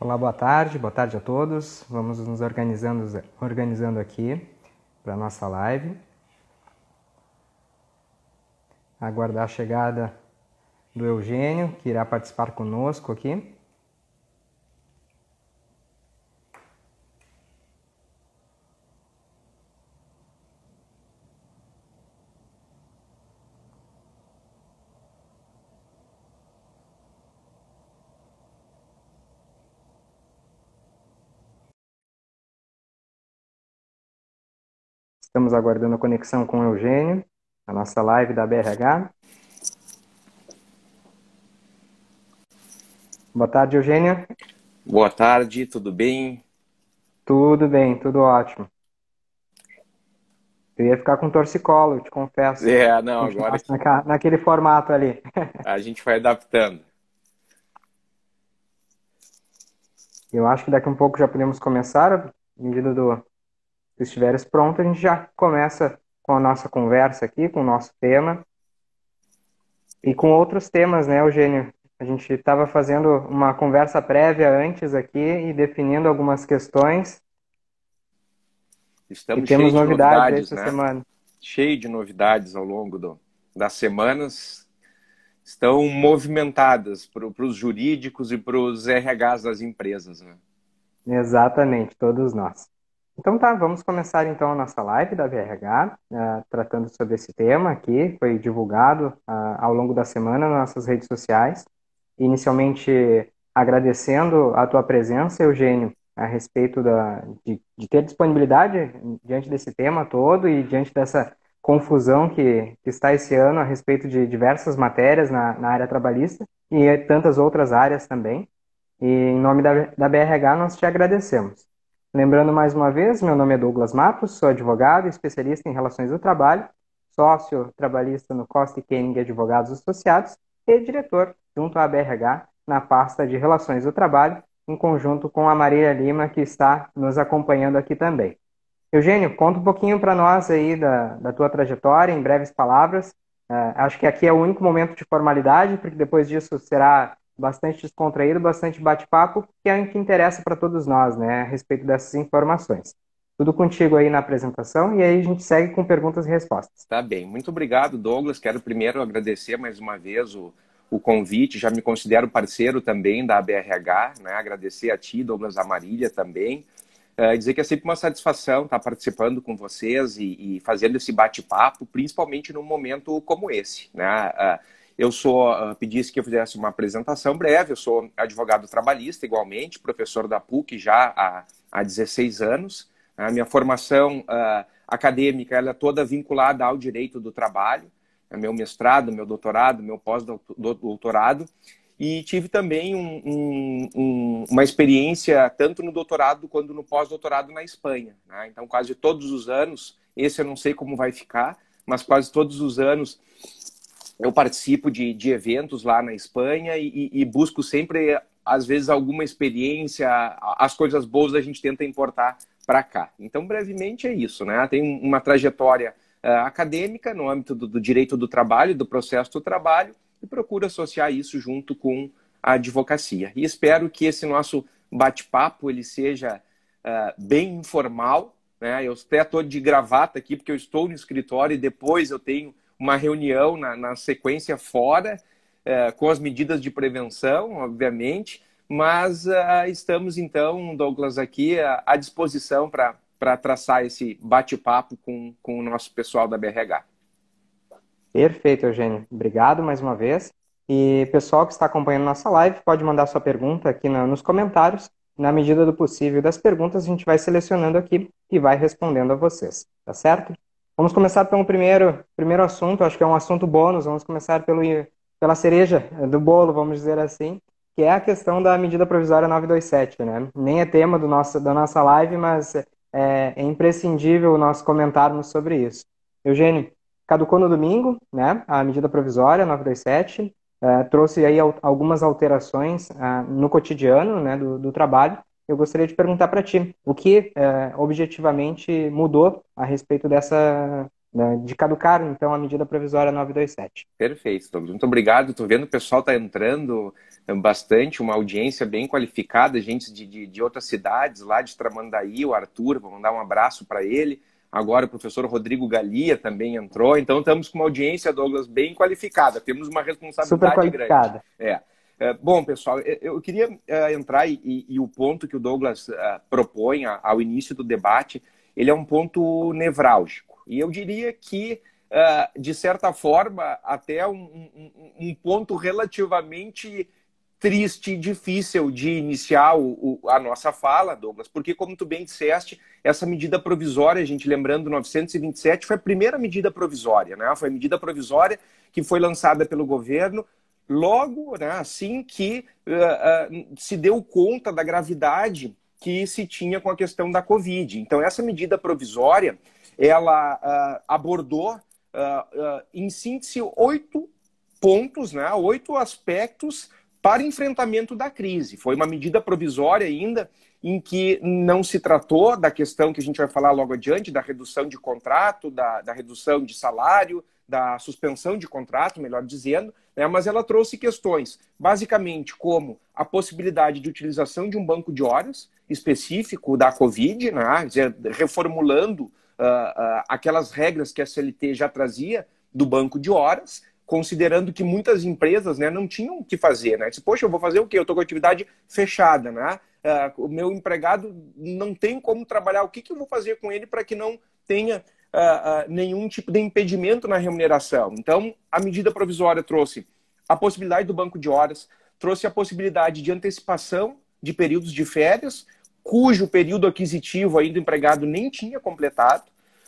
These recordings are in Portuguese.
Olá, boa tarde a todos. Vamos nos organizando aqui para a nossa live. Aguardar a chegada do Eugênio, que irá participar conosco aqui. Estamos aguardando a conexão com o Eugênio, a nossa live da BRH. Boa tarde, Eugênio. Boa tarde, tudo bem? Tudo bem, tudo ótimo. Eu ia ficar com torcicolo, eu te confesso. Não, agora Continuasse naquele formato ali. a gente vai adaptando. Eu acho que daqui a um pouco já podemos começar, à medida se estiveres pronto, a gente já começa com a nossa conversa aqui, com o nosso tema e com outros temas, né, Eugênio? A gente estava fazendo uma conversa prévia antes aqui e definindo algumas questões e Estamos temos cheios de novidades novidades, essa né? semana. Cheio de novidades ao longo das semanas. Estão movimentadas para os jurídicos e para os RHs das empresas, né? Exatamente, todos nós. Então tá, vamos começar então a nossa live da VRH, tratando sobre esse tema aqui, foi divulgado ao longo da semana nas nossas redes sociais. Inicialmente, agradecendo a tua presença, Eugênio, a respeito de ter disponibilidade diante desse tema todo e diante dessa confusão que está esse ano a respeito de diversas matérias na área trabalhista e tantas outras áreas também. E em nome da BRH, nós te agradecemos. Lembrando mais uma vez, meu nome é Douglas Matos, sou advogado e especialista em relações do trabalho, sócio trabalhista no Costa Koenig Advogados Associados e diretor junto à BRH na pasta de Relações do Trabalho, em conjunto com a Marília Lima, que está nos acompanhando aqui também. Eugênio, conta um pouquinho para nós aí da tua trajetória, em breves palavras. Acho que aqui é o único momento de formalidade, porque depois disso será bastante descontraído, bastante bate-papo, que é o que interessa para todos nós, né, a respeito dessas informações. Tudo contigo aí na apresentação e aí a gente segue com perguntas e respostas. Tá bem. Muito obrigado, Douglas. Quero primeiro agradecer mais uma vez o convite. Já me considero parceiro também da BRH, né? Agradecer a ti, Douglas, a Marília também. Dizer que é sempre uma satisfação estar participando com vocês e fazendo esse bate-papo, principalmente num momento como esse, né? Pedisse que eu fizesse uma apresentação breve. Eu sou advogado trabalhista igualmente, professor da PUC já há 16 anos. A minha formação acadêmica ela é toda vinculada ao direito do trabalho, meu mestrado, meu doutorado, meu pós-doutorado, e tive também uma experiência tanto no doutorado quanto no pós-doutorado na Espanha, né? Então, quase todos os anos, esse eu não sei como vai ficar, mas quase todos os anos eu participo de eventos lá na Espanha e busco sempre, às vezes, alguma experiência, as coisas boas a gente tenta importar para cá. Então, brevemente é isso, né? Tem uma trajetória acadêmica no âmbito do direito do trabalho, do processo do trabalho, e procuro associar isso junto com a advocacia. E espero que esse nosso bate-papo ele seja bem informal, né? Eu até estou de gravata aqui porque eu estou no escritório e depois eu tenho uma reunião na sequência fora, com as medidas de prevenção, obviamente, mas estamos então, Douglas, aqui à disposição para traçar esse bate-papo com o nosso pessoal da BRH. Perfeito, Eugênio. Obrigado mais uma vez. E pessoal que está acompanhando nossa live, pode mandar sua pergunta aqui nos comentários. Na medida do possível das perguntas, a gente vai selecionando aqui e vai respondendo a vocês, tá certo? Vamos começar pelo primeiro assunto, acho que é um assunto bônus, vamos começar pela cereja do bolo, vamos dizer assim, que é a questão da medida provisória 927, né? Nem é tema da nossa live, mas é imprescindível nós comentarmos sobre isso. Eugênio, caducou no domingo, né? A medida provisória 927 trouxe aí algumas alterações no cotidiano, né, do trabalho. Eu gostaria de perguntar para ti, o que objetivamente mudou a respeito de caducar, então, a medida provisória 927. Perfeito, Douglas. Muito obrigado. Estou vendo que o pessoal está entrando bastante, uma audiência bem qualificada, gente de outras cidades, lá de Tramandaí, o Arthur, vou mandar um abraço para ele. Agora o professor Rodrigo Galia também entrou. Então estamos com uma audiência, Douglas, bem qualificada. Temos uma Super responsabilidade grande. qualificada. Bom, pessoal, eu queria entrar e o ponto que o Douglas propõe ao início do debate, ele é um ponto nevrálgico. E eu diria que de certa forma, até um ponto relativamente triste e difícil de iniciar a nossa fala, Douglas, porque, como tu bem disseste, essa medida provisória, a gente lembrando, 927, foi a primeira medida provisória, né? Foi a medida provisória que foi lançada pelo governo logo, né, assim que se deu conta da gravidade que se tinha com a questão da Covid. Então, essa medida provisória, ela abordou em síntese 8 pontos, né, 8 aspectos para enfrentamento da crise. Foi uma medida provisória ainda em que não se tratou da questão que a gente vai falar logo adiante, da redução de contrato, da redução de salário, da suspensão de contrato, melhor dizendo, né, mas ela trouxe questões, basicamente, como a possibilidade de utilização de um banco de horas específico da Covid, né, reformulando aquelas regras que a CLT já trazia do banco de horas, considerando que muitas empresas, né, não tinham o que fazer. Né? Disse, poxa, eu vou fazer o quê? Eu estou com a atividade fechada. Né? O meu empregado não tem como trabalhar. O que eu vou fazer com ele para que não tenha nenhum tipo de impedimento na remuneração? Então, a medida provisória trouxe a possibilidade do banco de horas, trouxe a possibilidade de antecipação de períodos de férias, cujo período aquisitivo aí do empregado nem tinha completado.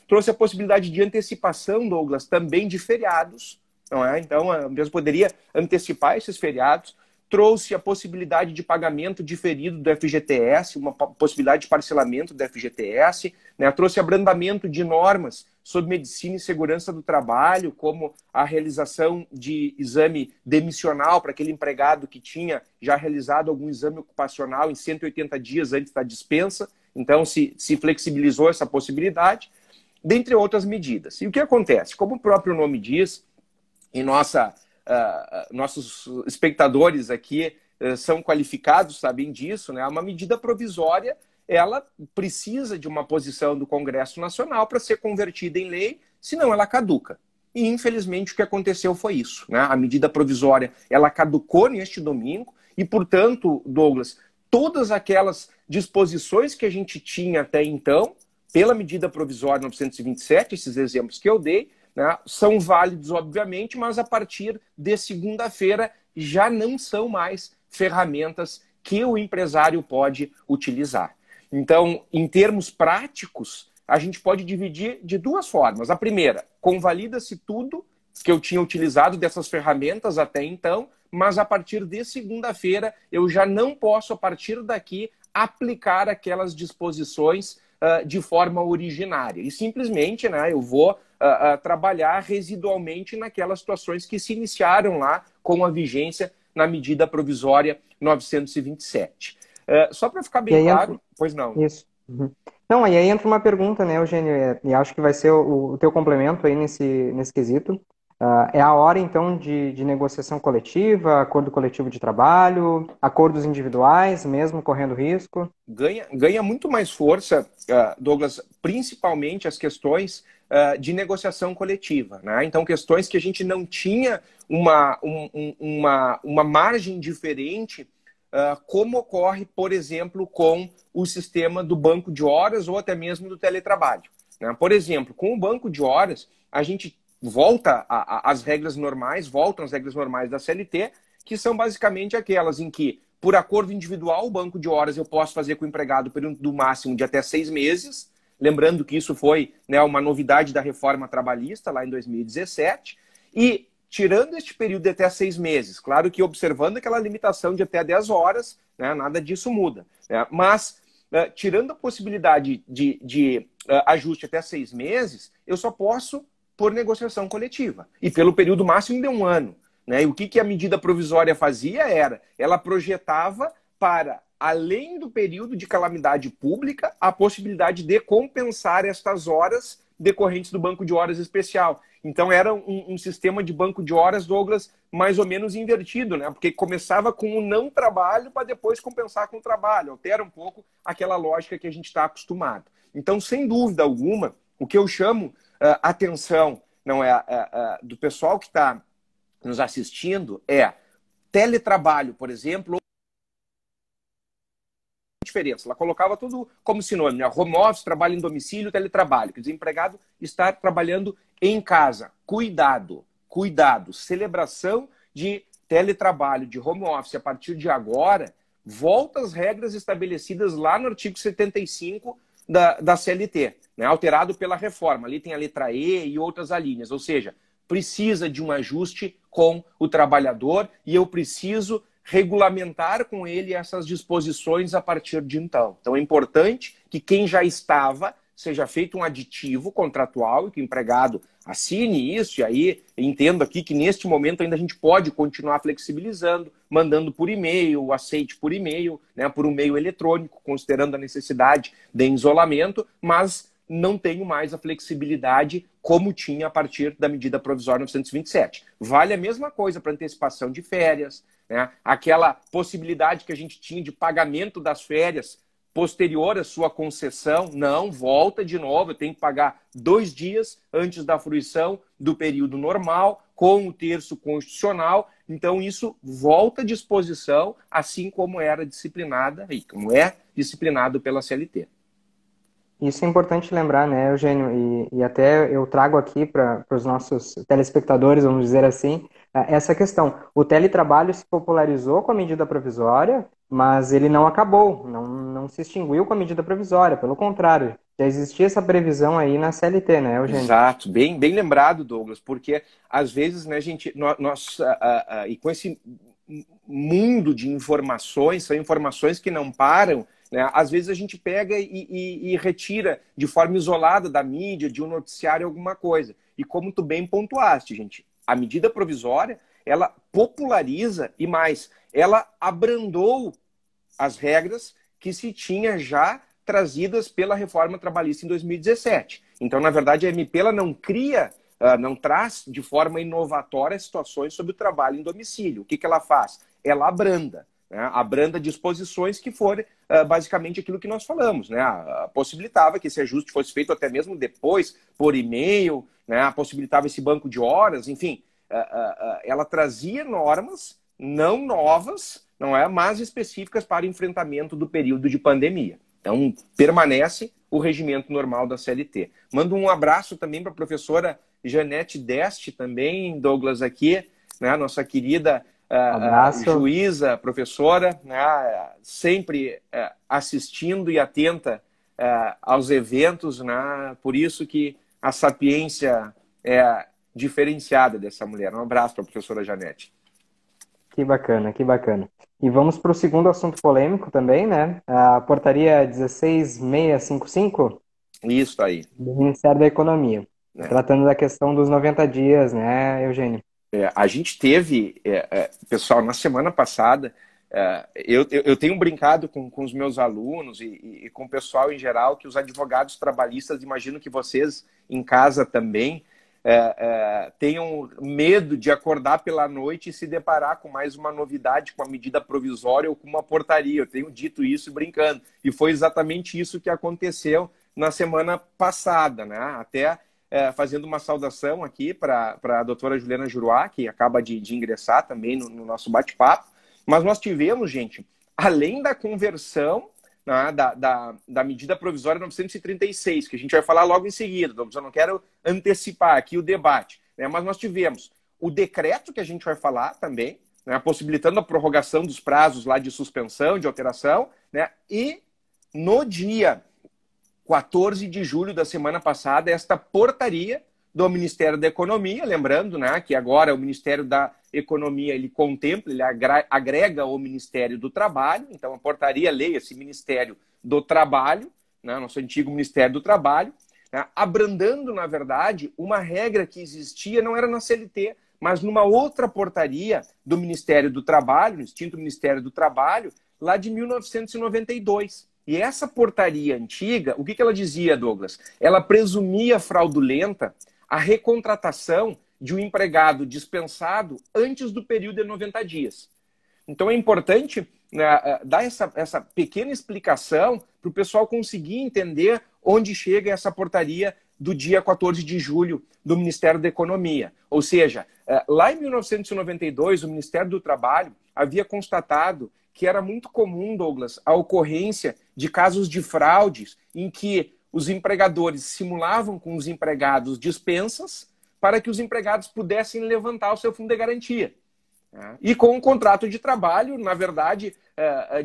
Trouxe a possibilidade de antecipação, Douglas, também de feriados. Não é? Então, a empresa poderia antecipar esses feriados. Trouxe a possibilidade de pagamento diferido do FGTS, uma possibilidade de parcelamento do FGTS. Né? Trouxe abrandamento de normas sobre medicina e segurança do trabalho, como a realização de exame demissional para aquele empregado que tinha já realizado algum exame ocupacional em 180 dias antes da dispensa. Então, se flexibilizou essa possibilidade, dentre outras medidas. E o que acontece? Como o próprio nome diz, e nossos espectadores aqui são qualificados, sabem disso, né? Uma medida provisória, ela precisa de uma posição do Congresso Nacional para ser convertida em lei, senão ela caduca. E, infelizmente, o que aconteceu foi isso. Né? A medida provisória, ela caducou neste domingo e, portanto, Douglas, todas aquelas disposições que a gente tinha até então, pela medida provisória 927, esses exemplos que eu dei, né, são válidos, obviamente, mas a partir de segunda-feira já não são mais ferramentas que o empresário pode utilizar. Então, em termos práticos, a gente pode dividir de duas formas. A primeira, convalida-se tudo que eu tinha utilizado dessas ferramentas até então, mas a partir de segunda-feira eu já não posso, a partir daqui, aplicar aquelas disposições de forma originária. E simplesmente, né, eu vou trabalhar residualmente naquelas situações que se iniciaram lá com a vigência na medida provisória 927. Só para ficar bem claro, pois não. Isso. Uhum. Não, e aí entra uma pergunta, né, Eugênio, e acho que vai ser o teu complemento aí nesse quesito. É a hora, então, de negociação coletiva, acordo coletivo de trabalho, acordos individuais, mesmo correndo risco? Ganha muito mais força, Douglas, principalmente as questões de negociação coletiva. Né? Então, questões que a gente não tinha uma margem diferente, como ocorre, por exemplo, com o sistema do banco de horas ou até mesmo do teletrabalho. Né? Por exemplo, com o banco de horas, a gente voltam as regras normais da CLT, que são basicamente aquelas em que, por acordo individual, o banco de horas eu posso fazer com o empregado período máximo de até 6 meses, lembrando que isso foi, né, uma novidade da reforma trabalhista lá em 2017, e tirando este período de até 6 meses, claro que observando aquela limitação de até 10 horas, né, nada disso muda, né, mas tirando a possibilidade de ajuste até 6 meses, eu só posso por negociação coletiva e pelo período máximo de 1 ano. Né? E o que a medida provisória fazia ela projetava para, além do período de calamidade pública, a possibilidade de compensar estas horas decorrentes do banco de horas especial. Então era um sistema de banco de horas, Douglas, mais ou menos invertido, né? Porque começava com o não trabalho para depois compensar com o trabalho. Altera um pouco aquela lógica que a gente está acostumado. Então, sem dúvida alguma, o que eu chamo atenção não é do pessoal que está nos assistindo é teletrabalho, por exemplo, diferença. Ela colocava tudo como sinônimo, né? Home office, trabalho em domicílio, teletrabalho. Que o desempregado está trabalhando em casa. Cuidado, cuidado. Celebração de teletrabalho, de home office a partir de agora, volta às regras estabelecidas lá no artigo 75 da CLT, né? Alterado pela reforma. Ali tem a letra E e outras alíneas. Ou seja, precisa de um ajuste com o trabalhador e eu preciso regulamentar com ele essas disposições a partir de então. Então é importante que quem já estava seja feito um aditivo contratual e que o empregado assine isso, e aí entendo aqui que neste momento ainda a gente pode continuar flexibilizando, mandando por e-mail, o aceite por e-mail, né, por um meio eletrônico, considerando a necessidade de isolamento, mas não tenho mais a flexibilidade como tinha a partir da medida provisória 927. Vale a mesma coisa para antecipação de férias, né? Aquela possibilidade que a gente tinha de pagamento das férias posterior à sua concessão, não, volta de novo, eu tenho que pagar 2 dias antes da fruição do período normal, com o terço constitucional, então isso volta à disposição, assim como era disciplinada, e como é disciplinado pela CLT. Isso é importante lembrar, né, Eugênio? E até eu trago aqui para os nossos telespectadores, vamos dizer assim, essa questão. O teletrabalho se popularizou com a medida provisória, mas ele não acabou, não se extinguiu com a medida provisória, pelo contrário, já existia essa previsão aí na CLT, né, Eugênio? Exato, bem lembrado, Douglas, porque às vezes, né, gente, e com esse mundo de informações, são informações que não param, né? Às vezes a gente pega e retira de forma isolada da mídia, de um noticiário, alguma coisa. E como tu bem pontuaste, gente, a medida provisória, ela populariza e mais, ela abrandou as regras que se tinha já trazidas pela reforma trabalhista em 2017. Então, na verdade, a MP ela não cria, não traz de forma inovatória situações sobre o trabalho em domicílio. O que ela faz? Ela abranda. Né? Abranda disposições que foram basicamente aquilo que nós falamos, né? Possibilitava que esse ajuste fosse feito até mesmo depois, por e-mail, né? Possibilitava esse banco de horas, enfim. Ela trazia normas não novas, não é, mas específicas para o enfrentamento do período de pandemia. Então, permanece o regimento normal da CLT. Mando um abraço também para a professora Janete Deste, também, Douglas, aqui, né? Nossa querida juíza, professora, né, sempre assistindo e atenta aos eventos, né, por isso que a sapiência é diferenciada dessa mulher. Um abraço para a professora Janete. Que bacana, que bacana. E vamos para o segundo assunto polêmico também, né? A portaria 16655 Isso aí. do Ministério da Economia, tratando da questão dos 90 dias, né, Eugênio? A gente teve, pessoal, na semana passada, eu tenho brincado com os meus alunos e com o pessoal em geral que os advogados trabalhistas, imagino que vocês em casa também, tenham medo de acordar pela noite e se deparar com mais uma novidade, com uma medida provisória ou com uma portaria. Eu tenho dito isso brincando. E foi exatamente isso que aconteceu na semana passada, né? Até fazendo uma saudação aqui para a doutora Juliana Juruá, que acaba de ingressar também no nosso bate-papo. Mas nós tivemos, gente, além da conversão, né, da medida provisória 936, que a gente vai falar logo em seguida, então eu não quero antecipar aqui o debate, né, mas nós tivemos o decreto que a gente vai falar também, né, possibilitando a prorrogação dos prazos lá de suspensão, de alteração, né, e no dia 14 de julho da semana passada, esta portaria do Ministério da Economia, lembrando, né, que agora o Ministério da Economia ele contempla, ele agrega o Ministério do Trabalho, então a portaria leia-se Ministério do Trabalho, né, nosso antigo Ministério do Trabalho, né, abrandando, na verdade, uma regra que existia, não era na CLT, mas numa outra portaria do Ministério do Trabalho, no extinto Ministério do Trabalho, lá de 1992. E essa portaria antiga, o que ela dizia, Douglas? Ela presumia fraudulenta a recontratação de um empregado dispensado antes do período de 90 dias. Então é importante, né, dar essa pequena explicação para o pessoal conseguir entender onde chega essa portaria do dia 14 de julho do Ministério da Economia. Ou seja, lá em 1992, o Ministério do Trabalho havia constatado que era muito comum, Douglas, a ocorrência de casos de fraudes em que os empregadores simulavam com os empregados dispensas para que os empregados pudessem levantar o seu fundo de garantia. E com um contrato de trabalho, na verdade,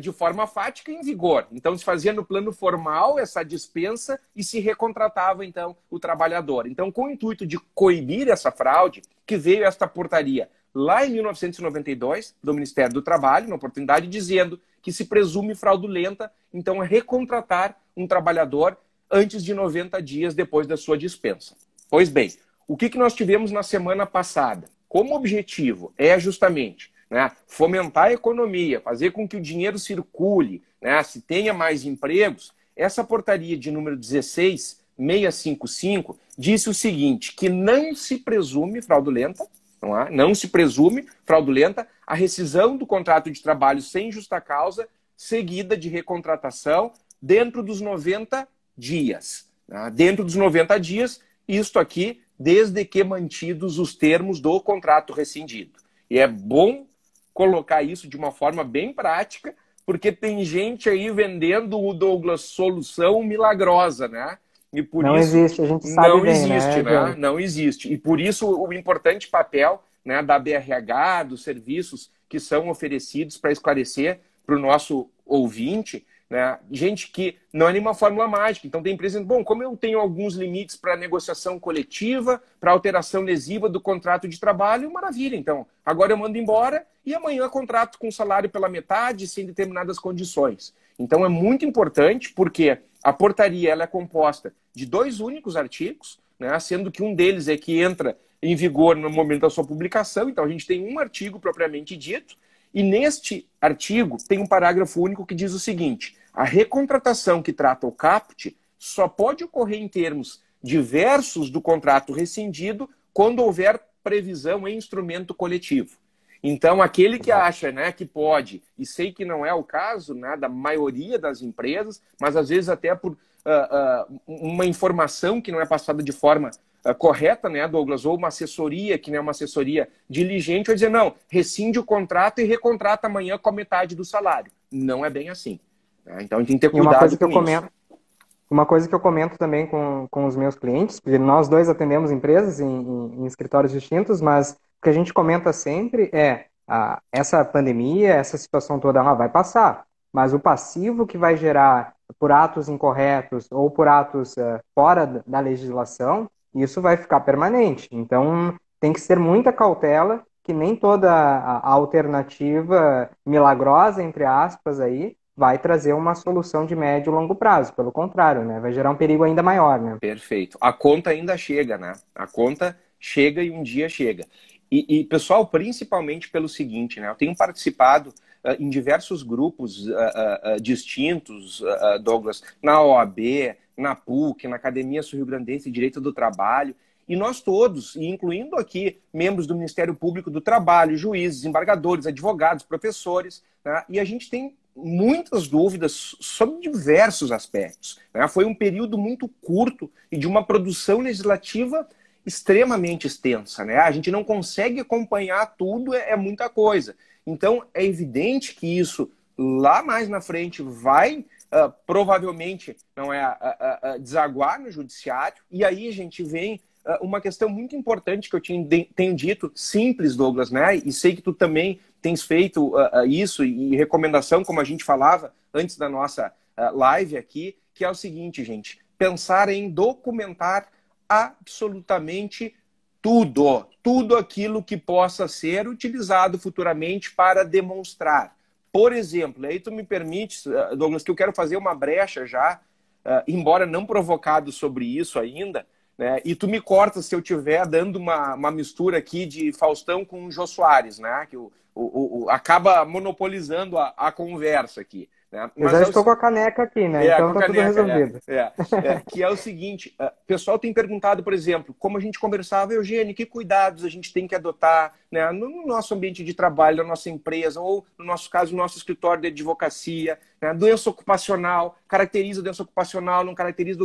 de forma fática em vigor. Então, se fazia no plano formal essa dispensa e se recontratava, então, o trabalhador. Então, com o intuito de coibir essa fraude, que veio esta portaria lá em 1992, do Ministério do Trabalho, na oportunidade, dizendo que se presume fraudulenta, então, recontratar um trabalhador antes de 90 dias depois da sua dispensa. Pois bem, o que nós tivemos na semana passada? Como objetivo é justamente, né, fomentar a economia, fazer com que o dinheiro circule, né, se tenha mais empregos, essa portaria de número 16655 disse o seguinte, que não se presume fraudulenta, não se presume fraudulenta a rescisão do contrato de trabalho sem justa causa, seguida de recontratação dentro dos 90 dias. Né? Dentro dos 90 dias, isto aqui, desde que mantidos os termos do contrato rescindido. E é bom colocar isso de uma forma bem prática, porque tem gente aí vendendo o Douglas solução milagrosa, né? E por Não isso existe, a gente sabe não bem, existe, né? Não existe. E por isso o importante papel, né, da BRH, dos serviços que são oferecidos para esclarecer para o nosso ouvinte, né? Gente que não é nenhuma fórmula mágica. Então tem empresa dizendo, bom, como eu tenho alguns limites para negociação coletiva, para alteração lesiva do contrato de trabalho, maravilha. Então, agora eu mando embora e amanhã contrato com salário pela metade, sem determinadas condições. Então é muito importante porque a portaria ela é composta de 2 únicos artigos, né? Sendo que um deles é que entra em vigor no momento da sua publicação. Então a gente tem um artigo propriamente dito. E neste artigo tem um parágrafo único que diz o seguinte, a recontratação que trata o caput só pode ocorrer em termos diversos do contrato rescindido quando houver previsão em instrumento coletivo. Então, aquele que acha, né, que pode, e sei que não é o caso, né, da maioria das empresas, mas às vezes até por uma informação que não é passada de forma correta, né, Douglas, ou uma assessoria que não é uma assessoria diligente, vai dizer, não, rescinde o contrato e recontrata amanhã com a metade do salário. Não é bem assim. Né? Então, a gente tem que ter cuidado com isso. Uma coisa que eu comento também com os meus clientes, porque nós dois atendemos empresas em escritórios distintos, mas o que a gente comenta sempre é essa pandemia, essa situação toda, ela vai passar, mas o passivo que vai gerar por atos incorretos ou por atos fora da legislação, isso vai ficar permanente. Então, tem que ter muita cautela, que nem toda a alternativa milagrosa, entre aspas, aí, vai trazer uma solução de médio e longo prazo. Pelo contrário, né? Vai gerar um perigo ainda maior, né? Perfeito. A conta ainda chega, né? A conta chega e um dia chega. E pessoal, principalmente pelo seguinte, né? Eu tenho participado em diversos grupos distintos, Douglas, na OAB, na PUC, na Academia Sul-Rio-Grandense de Direito do Trabalho, e nós todos, incluindo aqui membros do Ministério Público do Trabalho, juízes, embargadores, advogados, professores, né? E a gente tem muitas dúvidas sobre diversos aspectos. Né? Foi um período muito curto e de uma produção legislativa extremamente extensa. Né? A gente não consegue acompanhar tudo, é muita coisa. Então, é evidente que isso, lá mais na frente, vai provavelmente desaguar no judiciário. E aí a gente vem uma questão muito importante que eu tenho dito, simples, Douglas, né? E sei que tu também tens feito isso e recomendação, como a gente falava antes da nossa live aqui, que é o seguinte, gente, pensar em documentar absolutamente tudo aquilo que possa ser utilizado futuramente para demonstrar. Por exemplo, aí tu me permite, Douglas, que eu quero fazer uma brecha já, embora não provocado sobre isso ainda, né? E tu me corta se eu estiver dando uma mistura aqui de Faustão com o Jô Soares, né? Que acaba monopolizando a conversa aqui. né? Eu Mas já é estou com a caneca aqui, né? com Então a tá tudo caneca, resolvido. que é o seguinte, o pessoal tem perguntado, por exemplo, como a gente conversava, Eugênio, que cuidados a gente tem que adotar, né, no nosso ambiente de trabalho, na nossa empresa, ou, no nosso caso, no nosso escritório de advocacia, né, doença ocupacional, caracteriza a doença ocupacional, não caracteriza...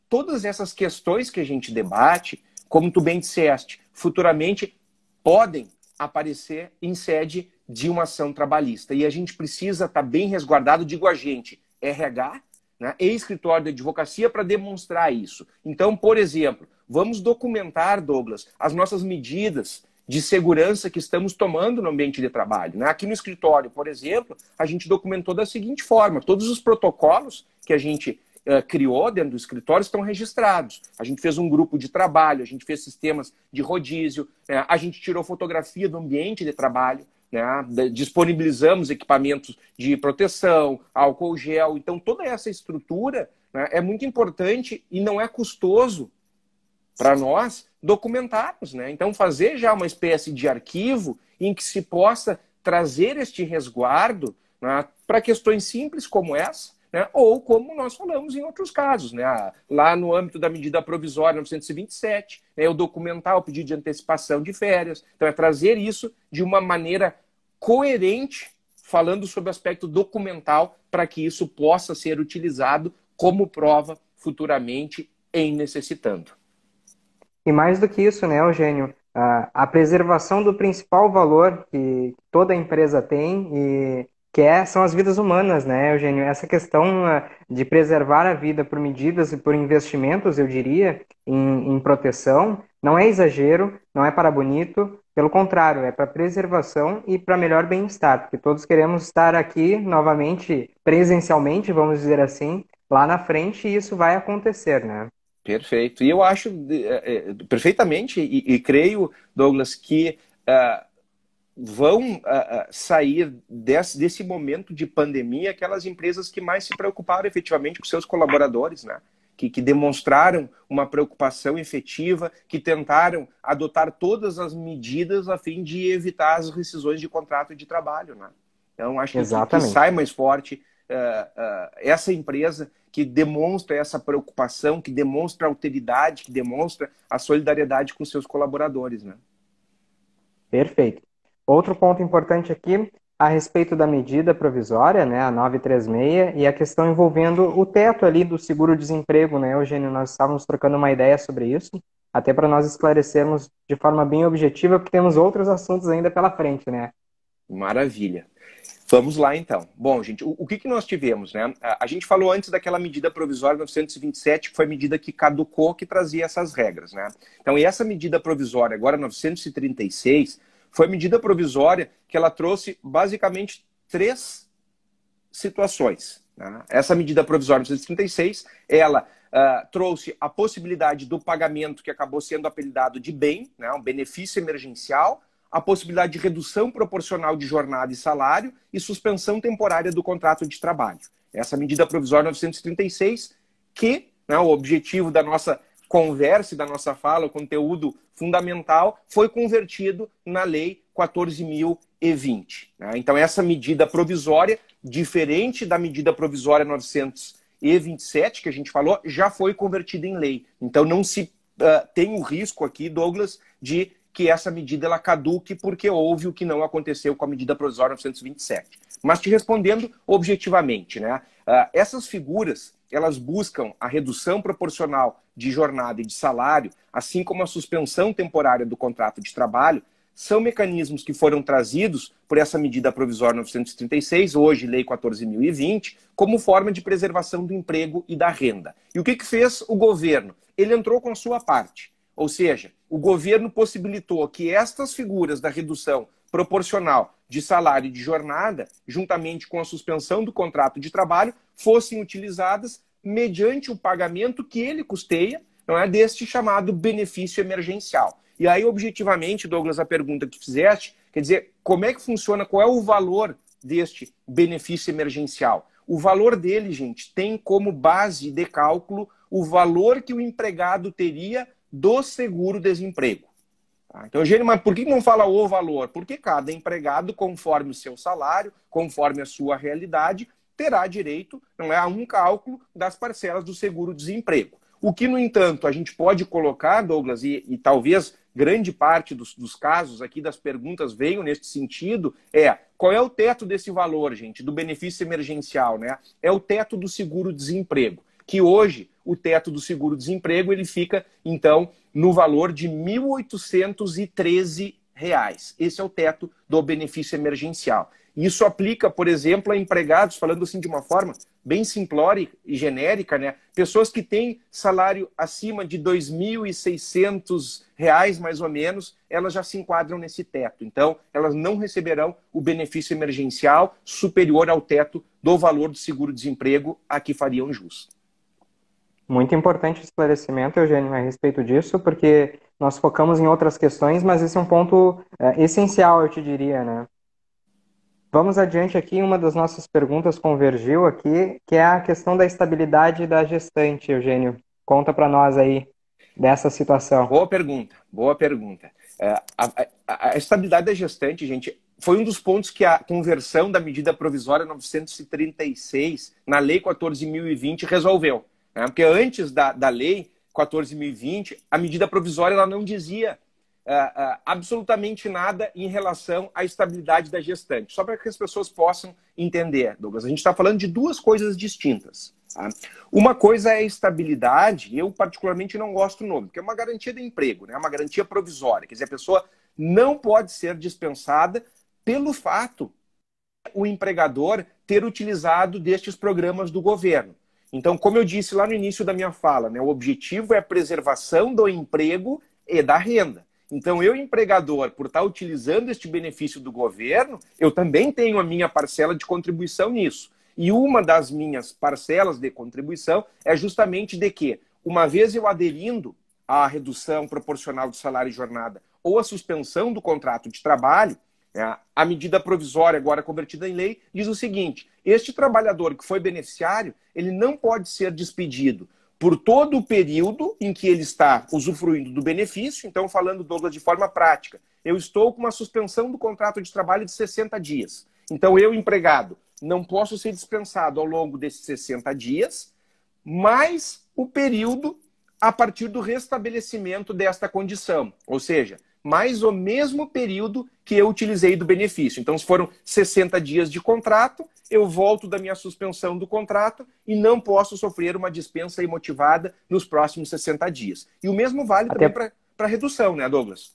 Todas essas questões que a gente debate, como tu bem disseste, futuramente podem aparecer em sede de uma ação trabalhista. E a gente precisa estar bem resguardado, digo a gente, RH, né, e escritório de advocacia para demonstrar isso. Então, por exemplo, vamos documentar, Douglas, as nossas medidas de segurança que estamos tomando no ambiente de trabalho. Né? Aqui no escritório, por exemplo, a gente documentou da seguinte forma: todos os protocolos que a gente criou dentro do escritório estão registrados. A gente fez um grupo de trabalho, a gente fez sistemas de rodízio, a gente tirou fotografia do ambiente de trabalho, né? Disponibilizamos equipamentos de proteção, álcool gel. Então, toda essa estrutura, né, é muito importante e não é custoso para nós documentarmos. Né? Então, fazer já uma espécie de arquivo em que se possa trazer este resguardo, né, para questões simples como essa, né, ou como nós falamos em outros casos, né, lá no âmbito da medida provisória 927, né, o documentar o pedido de antecipação de férias. Então, é trazer isso de uma maneira coerente, falando sobre o aspecto documental, para que isso possa ser utilizado como prova futuramente em necessitando. E mais do que isso, né, Eugênio? A preservação do principal valor que toda empresa tem e são as vidas humanas, né, Eugênio? Essa questão de preservar a vida por medidas e por investimentos, eu diria, em proteção, não é exagero, não é para bonito, pelo contrário, é para preservação e para melhor bem-estar, porque todos queremos estar aqui novamente, presencialmente, vamos dizer assim, lá na frente, e isso vai acontecer, né? Perfeito. E eu acho perfeitamente, e creio, Douglas, que vão sair desse momento de pandemia aquelas empresas que mais se preocuparam efetivamente com seus colaboradores, né? Que demonstraram uma preocupação efetiva, que tentaram adotar todas as medidas a fim de evitar as rescisões de contrato de trabalho. Né? Então, acho que Exatamente. sai mais forte essa empresa que demonstra essa preocupação, que demonstra alteridade, que demonstra a solidariedade com seus colaboradores. Né? Perfeito. Outro ponto importante aqui, a respeito da medida provisória, né, a 936, e a questão envolvendo o teto ali do seguro-desemprego, né, Eugênio? Nós estávamos trocando uma ideia sobre isso, até para nós esclarecermos de forma bem objetiva, porque temos outros assuntos ainda pela frente, né? Maravilha. Vamos lá, então. Bom, gente, o que nós tivemos, né? A gente falou antes daquela medida provisória 927, que foi a medida que caducou, que trazia essas regras, né? Então, e essa medida provisória, agora 936, foi a medida provisória que ela trouxe, basicamente, 3 situações. Né? Essa medida provisória 936, ela trouxe a possibilidade do pagamento que acabou sendo apelidado de bem, né? Um benefício emergencial, a possibilidade de redução proporcional de jornada e salário e suspensão temporária do contrato de trabalho. Essa medida provisória 936, que, né, o objetivo da nossa conversa e da nossa fala, o conteúdo fundamental, foi convertido na Lei 14.020. Né? Então, essa medida provisória, diferente da medida provisória 927, que a gente falou, já foi convertida em lei. Então, não se tem o risco aqui, Douglas, de que essa medida ela caduque porque houve o que não aconteceu com a medida provisória 927. Mas te respondendo objetivamente, né? Essas figuras, elas buscam a redução proporcional de jornada e de salário, assim como a suspensão temporária do contrato de trabalho, são mecanismos que foram trazidos por essa medida provisória 936, hoje Lei 14.020, como forma de preservação do emprego e da renda. E o que fez o governo? Ele entrou com a sua parte. Ou seja, o governo possibilitou que estas figuras da redução proporcional de salário e de jornada, juntamente com a suspensão do contrato de trabalho, fossem utilizadas mediante o pagamento que ele custeia, não é, deste chamado benefício emergencial. E aí, objetivamente, Douglas, a pergunta que fizeste, quer dizer, como é que funciona, qual é o valor deste benefício emergencial? O valor dele, gente, tem como base de cálculo o valor que o empregado teria do seguro-desemprego. Tá? Então, Eugênio, mas por que não fala o valor? Porque cada empregado, conforme o seu salário, conforme a sua realidade, terá direito, não é, a um cálculo das parcelas do seguro-desemprego. O que, no entanto, a gente pode colocar, Douglas, e talvez grande parte dos casos aqui das perguntas venham neste sentido, qual é o teto desse valor, gente, do benefício emergencial, né? É o teto do seguro-desemprego, que hoje o teto do seguro-desemprego ele fica, então, no valor de R$ 1.813. Esse é o teto do benefício emergencial. Isso aplica, por exemplo, a empregados, falando assim de uma forma bem simplória e genérica, né? Pessoas que têm salário acima de R$ 2.600, mais ou menos, elas já se enquadram nesse teto. Então, elas não receberão o benefício emergencial superior ao teto do valor do seguro-desemprego a que fariam jus. Muito importante o esclarecimento, Eugênio, a respeito disso, porque nós focamos em outras questões, mas esse é um ponto essencial, eu te diria, né? Vamos adiante aqui, uma das nossas perguntas convergiu aqui, que é a questão da estabilidade da gestante, Eugênio. Conta para nós aí dessa situação. Boa pergunta, boa pergunta. A estabilidade da gestante, gente, foi um dos pontos que a conversão da medida provisória 936 na Lei 14.020 resolveu. Né? Porque antes da Lei 14.020, a medida provisória ela não dizia absolutamente nada em relação à estabilidade da gestante. Só para que as pessoas possam entender, Douglas. A gente está falando de duas coisas distintas. Tá? Uma coisa é a estabilidade, eu particularmente não gosto do nome, porque é uma garantia de emprego, né? Uma garantia provisória. Quer dizer, a pessoa não pode ser dispensada pelo fato o empregador ter utilizado destes programas do governo. Então, como eu disse lá no início da minha fala, né, o objetivo é a preservação do emprego e da renda. Então, eu, empregador, por estar utilizando este benefício do governo, eu também tenho a minha parcela de contribuição nisso. E uma das minhas parcelas de contribuição é justamente de que, uma vez eu aderindo à redução proporcional de salário e jornada ou à suspensão do contrato de trabalho, a medida provisória, agora convertida em lei, diz o seguinte: este trabalhador que foi beneficiário, ele não pode ser despedido por todo o período em que ele está usufruindo do benefício. Então, falando, Douglas, de forma prática, eu estou com uma suspensão do contrato de trabalho de 60 dias. Então, eu, empregado, não posso ser dispensado ao longo desses 60 dias, mais o período a partir do restabelecimento desta condição. Ou seja, mais o mesmo período que eu utilizei do benefício. Então, se foram 60 dias de contrato, eu volto da minha suspensão do contrato e não posso sofrer uma dispensa imotivada nos próximos 60 dias. E o mesmo vale também para redução, né, Douglas?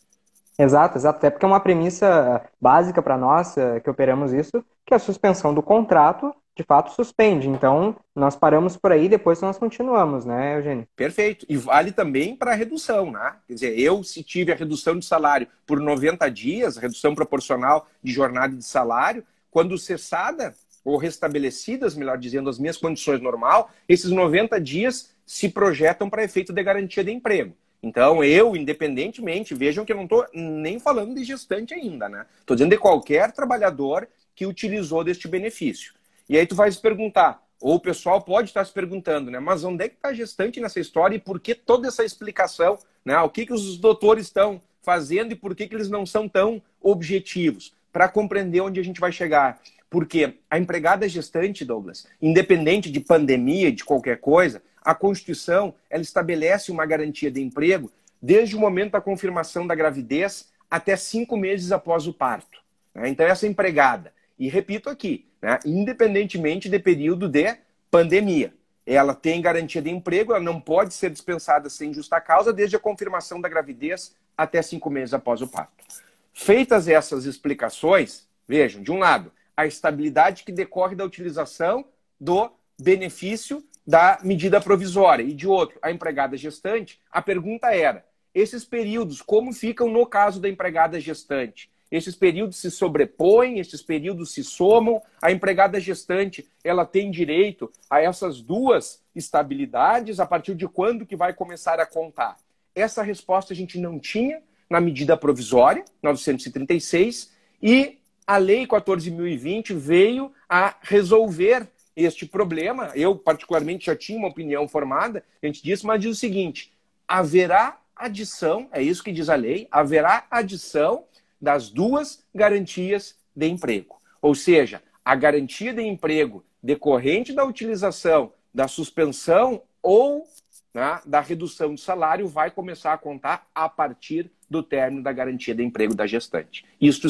Exato, exato. Até porque é uma premissa básica para nós que operamos isso, que a suspensão do contrato, de fato, suspende. Então, nós paramos por aí e depois nós continuamos, né, Eugênio? Perfeito. E vale também para a redução, né? Quer dizer, se tive a redução de salário por 90 dias, a redução proporcional de jornada e de salário, quando cessada ou restabelecidas, melhor dizendo, as minhas condições normal, esses 90 dias se projetam para efeito de garantia de emprego. Então, eu, independentemente, vejam que eu não estou nem falando de gestante ainda, né? Estou dizendo de qualquer trabalhador que utilizou deste benefício. E aí tu vai se perguntar, ou o pessoal pode estar se perguntando, né? Mas onde é que está a gestante nessa história e por que toda essa explicação? Né? O que os doutores estão fazendo e por que eles não são tão objetivos? Para compreender onde a gente vai chegar. Porque a empregada gestante, Douglas, independente de pandemia, de qualquer coisa, a Constituição ela estabelece uma garantia de emprego desde o momento da confirmação da gravidez até 5 meses após o parto. Né? Então, essa empregada, e repito aqui, né, independentemente de período de pandemia, ela tem garantia de emprego, ela não pode ser dispensada sem justa causa desde a confirmação da gravidez até 5 meses após o parto. Feitas essas explicações, vejam, de um lado, a estabilidade que decorre da utilização do benefício da medida provisória e de outro, a empregada gestante, a pergunta era, esses períodos, como ficam no caso da empregada gestante? Esses períodos se sobrepõem, esses períodos se somam, a empregada gestante, ela tem direito a essas duas estabilidades, a partir de quando que vai começar a contar? Essa resposta a gente não tinha na medida provisória, 936, e a Lei 14.020 veio a resolver este problema. Eu, particularmente, já tinha uma opinião formada, a gente disse, mas diz o seguinte, haverá adição, é isso que diz a lei, haverá adição das duas garantias de emprego. Ou seja, a garantia de emprego decorrente da utilização da suspensão ou, né, da redução de salário vai começar a contar a partir do término da garantia de emprego da gestante. Isto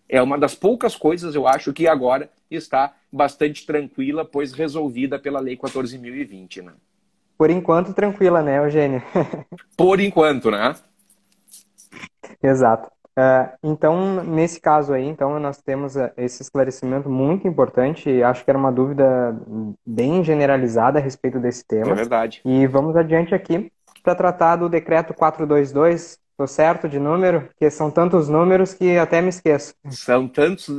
é uma das poucas coisas, eu acho, que agora está bastante tranquila, pois resolvida pela Lei 14.020, né? Por enquanto, tranquila, né, Eugênio? Por enquanto, né? Exato. Então, nesse caso aí, então, nós temos esse esclarecimento muito importante, e acho que era uma dúvida bem generalizada a respeito desse É tema. verdade. E vamos adiante aqui para tratar do decreto 422. Estou certo de número? Porque são tantos números que até me esqueço. São tantos...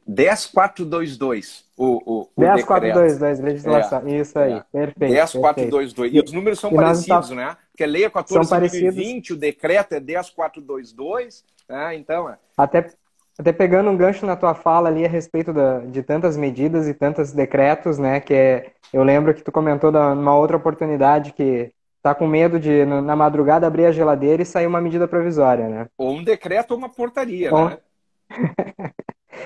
10422, o 10422, decreto. legislação. Isso aí, perfeito, perfeito. 10422. E os números são nós parecidos, né? Porque a lei é são parecidos. 14.020, o decreto é 10422, né? Então... Até pegando um gancho na tua fala ali a respeito de tantas medidas e tantos decretos, né? Eu lembro que tu comentou numa outra oportunidade que tá com medo de, na madrugada, abrir a geladeira e sair uma medida provisória, né? Ou um decreto ou uma portaria, Ou, né?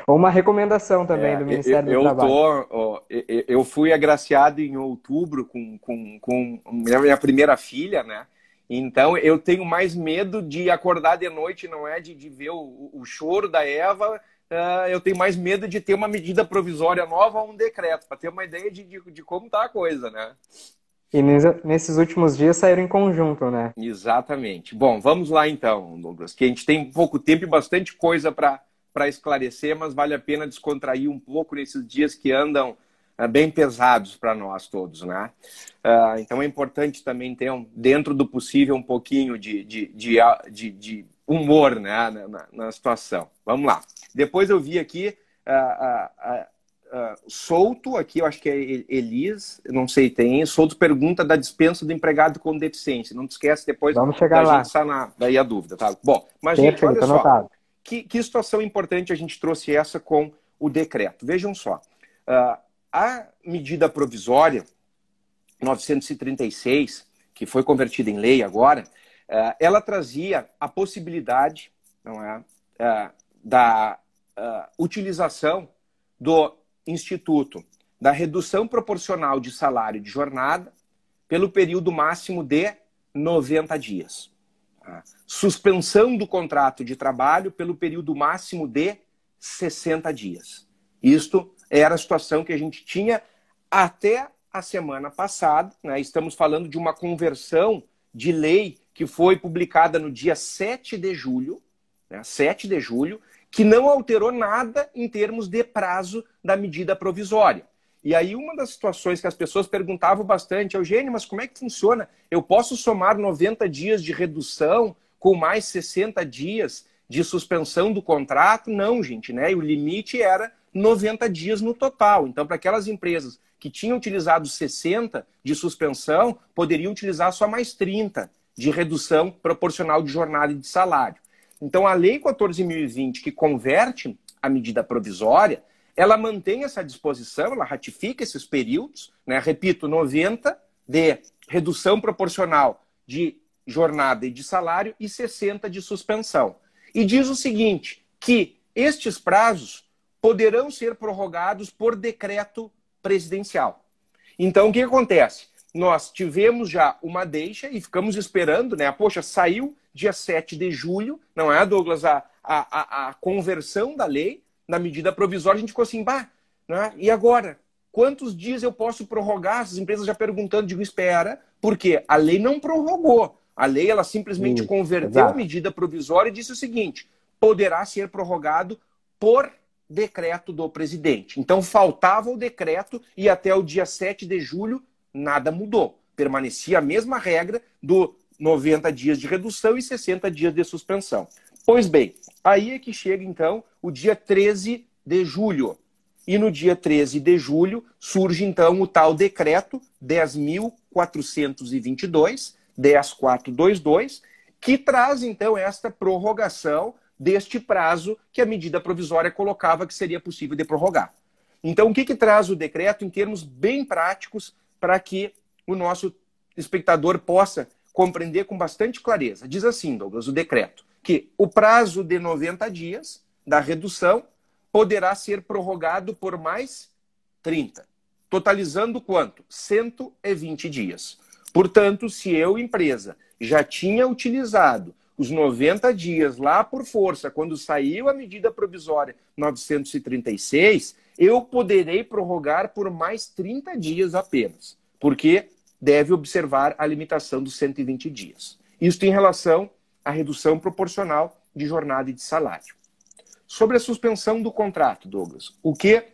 ou uma recomendação também do Ministério do Trabalho. Eu fui agraciado em outubro com minha primeira filha, né? Então, eu tenho mais medo de acordar de noite, não é de ver o choro da Eva, eu tenho mais medo de ter uma medida provisória nova ou um decreto, para ter uma ideia de como está a coisa, né? E nesses últimos dias saíram em conjunto, né? Exatamente. Bom, vamos lá então, Douglas, que a gente tem pouco tempo e bastante coisa para esclarecer, mas vale a pena descontrair um pouco nesses dias que andam bem pesados para nós todos, né? Então é importante também ter, dentro do possível, um pouquinho de humor, né, na situação. Vamos lá. Depois eu vi aqui Souto, aqui eu acho que é Elis, não sei, tem. Souto pergunta da dispensa do empregado com deficiência. Não te esquece depois. Vamos chegar lá. Gente sanar daí a dúvida, tá? Bom, mas perfeito, gente, olha só. Anotado. Que situação importante a gente trouxe essa com o decreto. Vejam só. A medida provisória 936, que foi convertida em lei agora, ela trazia a possibilidade, não é, da utilização do Instituto da redução proporcional de salário de jornada pelo período máximo de 90 dias. Suspensão do contrato de trabalho pelo período máximo de 60 dias. Isto era a situação que a gente tinha até a semana passada, né? Estamos falando de uma conversão de lei que foi publicada no dia 7 de julho, né? 7 de julho, que não alterou nada em termos de prazo da medida provisória. E aí uma das situações que as pessoas perguntavam bastante, Eugênio, mas como é que funciona? Eu posso somar 90 dias de redução com mais 60 dias de suspensão do contrato? Não, gente, né? E o limite era 90 dias no total. Então, para aquelas empresas que tinham utilizado 60 de suspensão, poderiam utilizar só mais 30 de redução proporcional de jornada e de salário. Então, a Lei 14.020, que converte a medida provisória, ela mantém essa disposição, ela ratifica esses períodos, né? Repito, 90 de redução proporcional de jornada e de salário e 60 de suspensão. E diz o seguinte, que estes prazos poderão ser prorrogados por decreto presidencial. Então, o que acontece? Nós tivemos já uma deixa e ficamos esperando, né? Poxa, saiu dia 7 de julho, não é, Douglas, a conversão da lei na medida provisória, a gente ficou assim, né? E agora? Quantos dias eu posso prorrogar? As empresas já perguntando, digo, espera, porque a lei não prorrogou. A lei, ela simplesmente converteu a medida provisória e disse o seguinte, poderá ser prorrogado por decreto do presidente. Então, faltava o decreto e até o dia 7 de julho nada mudou. Permanecia a mesma regra do 90 dias de redução e 60 dias de suspensão. Pois bem, aí é que chega, então, o dia 13 de julho. E no dia 13 de julho surge, então, o tal decreto 10.422, 10422, que traz, então, esta prorrogação deste prazo que a medida provisória colocava que seria possível de prorrogar. Então, o que traz o decreto em termos bem práticos para que o nosso espectador possa compreender com bastante clareza? Diz assim, Douglas, o decreto, que o prazo de 90 dias da redução poderá ser prorrogado por mais 30. Totalizando quanto? 120 dias. Portanto, se eu, empresa, já tinha utilizado os 90 dias lá por força, quando saiu a medida provisória 936, eu poderei prorrogar por mais 30 dias apenas, porque deve observar a limitação dos 120 dias. Isso em relação à redução proporcional de jornada e de salário. Sobre a suspensão do contrato, Douglas, o que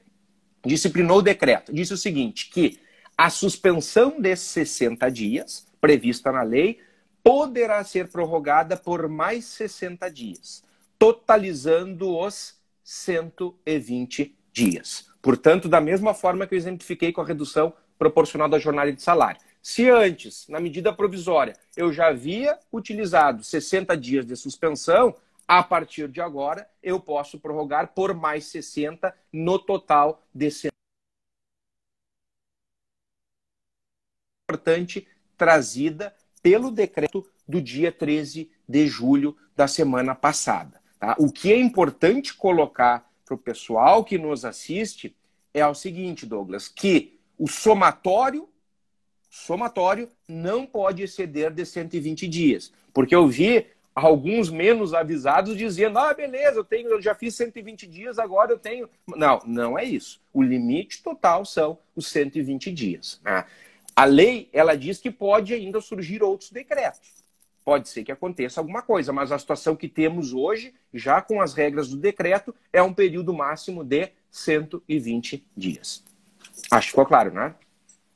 disciplinou o decreto? Disse o seguinte, que a suspensão desses 60 dias, prevista na lei, poderá ser prorrogada por mais 60 dias, totalizando os 120 dias. Portanto, da mesma forma que eu exemplifiquei com a redução proporcional da jornada de salário. Se antes, na medida provisória, eu já havia utilizado 60 dias de suspensão, a partir de agora eu posso prorrogar por mais 60 no total de 100. Importante, trazida pelo decreto do dia 13 de julho da semana passada. Tá? O que é importante colocar para o pessoal que nos assiste é o seguinte, Douglas, que o somatório não pode exceder de 120 dias. Porque eu vi alguns menos avisados dizendo, beleza, eu já fiz 120 dias, agora eu tenho... Não, não é isso. O limite total são os 120 dias. Né? A lei, ela diz que pode ainda surgir outros decretos. Pode ser que aconteça alguma coisa, mas a situação que temos hoje, já com as regras do decreto, é um período máximo de 120 dias. Acho que ficou claro, né?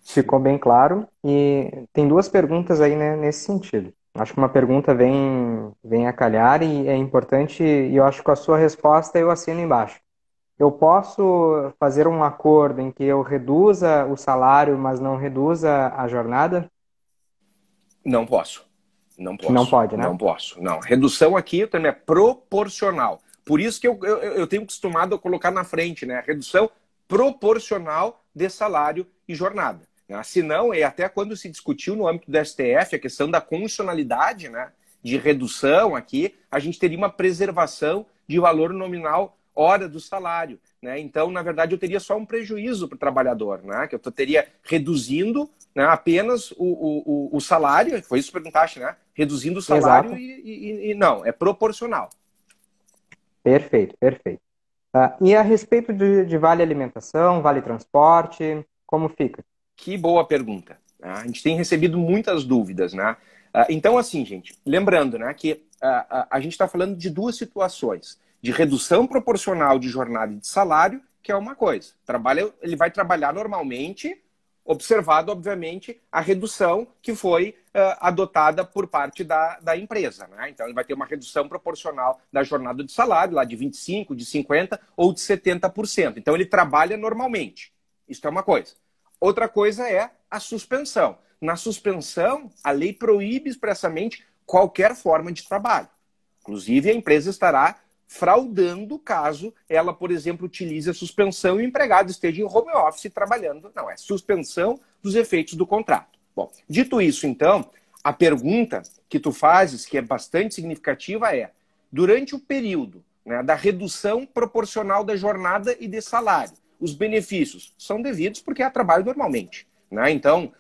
Ficou bem claro. E tem duas perguntas aí, né, nesse sentido. Acho que uma pergunta vem a calhar e é importante, e eu acho que com a sua resposta eu assino embaixo. Eu posso fazer um acordo em que eu reduza o salário, mas não reduza a jornada? Não posso. Não posso. Não pode, né? Não posso. Não. Redução aqui também é proporcional. Por isso que eu tenho acostumado a colocar na frente, né? Redução proporcional de salário e jornada. Né? Se não, e até quando se discutiu no âmbito do STF a questão da condicionalidade, né, de redução aqui, a gente teria uma preservação de valor nominal hora do salário. Né? Então, na verdade, eu teria só um prejuízo para o trabalhador, né? Que eu teria reduzindo, né, apenas o salário, foi isso que perguntaste, né? Reduzindo o salário e não, é proporcional. Perfeito, perfeito. E a respeito de vale alimentação, vale transporte, como fica? Que boa pergunta. A gente tem recebido muitas dúvidas, né? Então, assim, gente, lembrando, né, que a gente está falando de duas situações. De redução proporcional de jornada e de salário, que é uma coisa. Ele vai trabalhar normalmente, observado, obviamente, a redução que foi adotada por parte da empresa. Né? Então, ele vai ter uma redução proporcional da jornada de salário, lá de 25%, de 50% ou de 70%. Então, ele trabalha normalmente. Isso é uma coisa. Outra coisa é a suspensão. Na suspensão, a lei proíbe expressamente qualquer forma de trabalho. Inclusive, a empresa estará fraudando caso ela, por exemplo, utilize a suspensão e o empregado esteja em home office trabalhando. Não, é suspensão dos efeitos do contrato. Bom, dito isso, então, a pergunta que tu fazes, que é bastante significativa, é: durante o período, né, da redução proporcional da jornada e de salário, os benefícios são devidos porque há trabalho normalmente. Né? Então,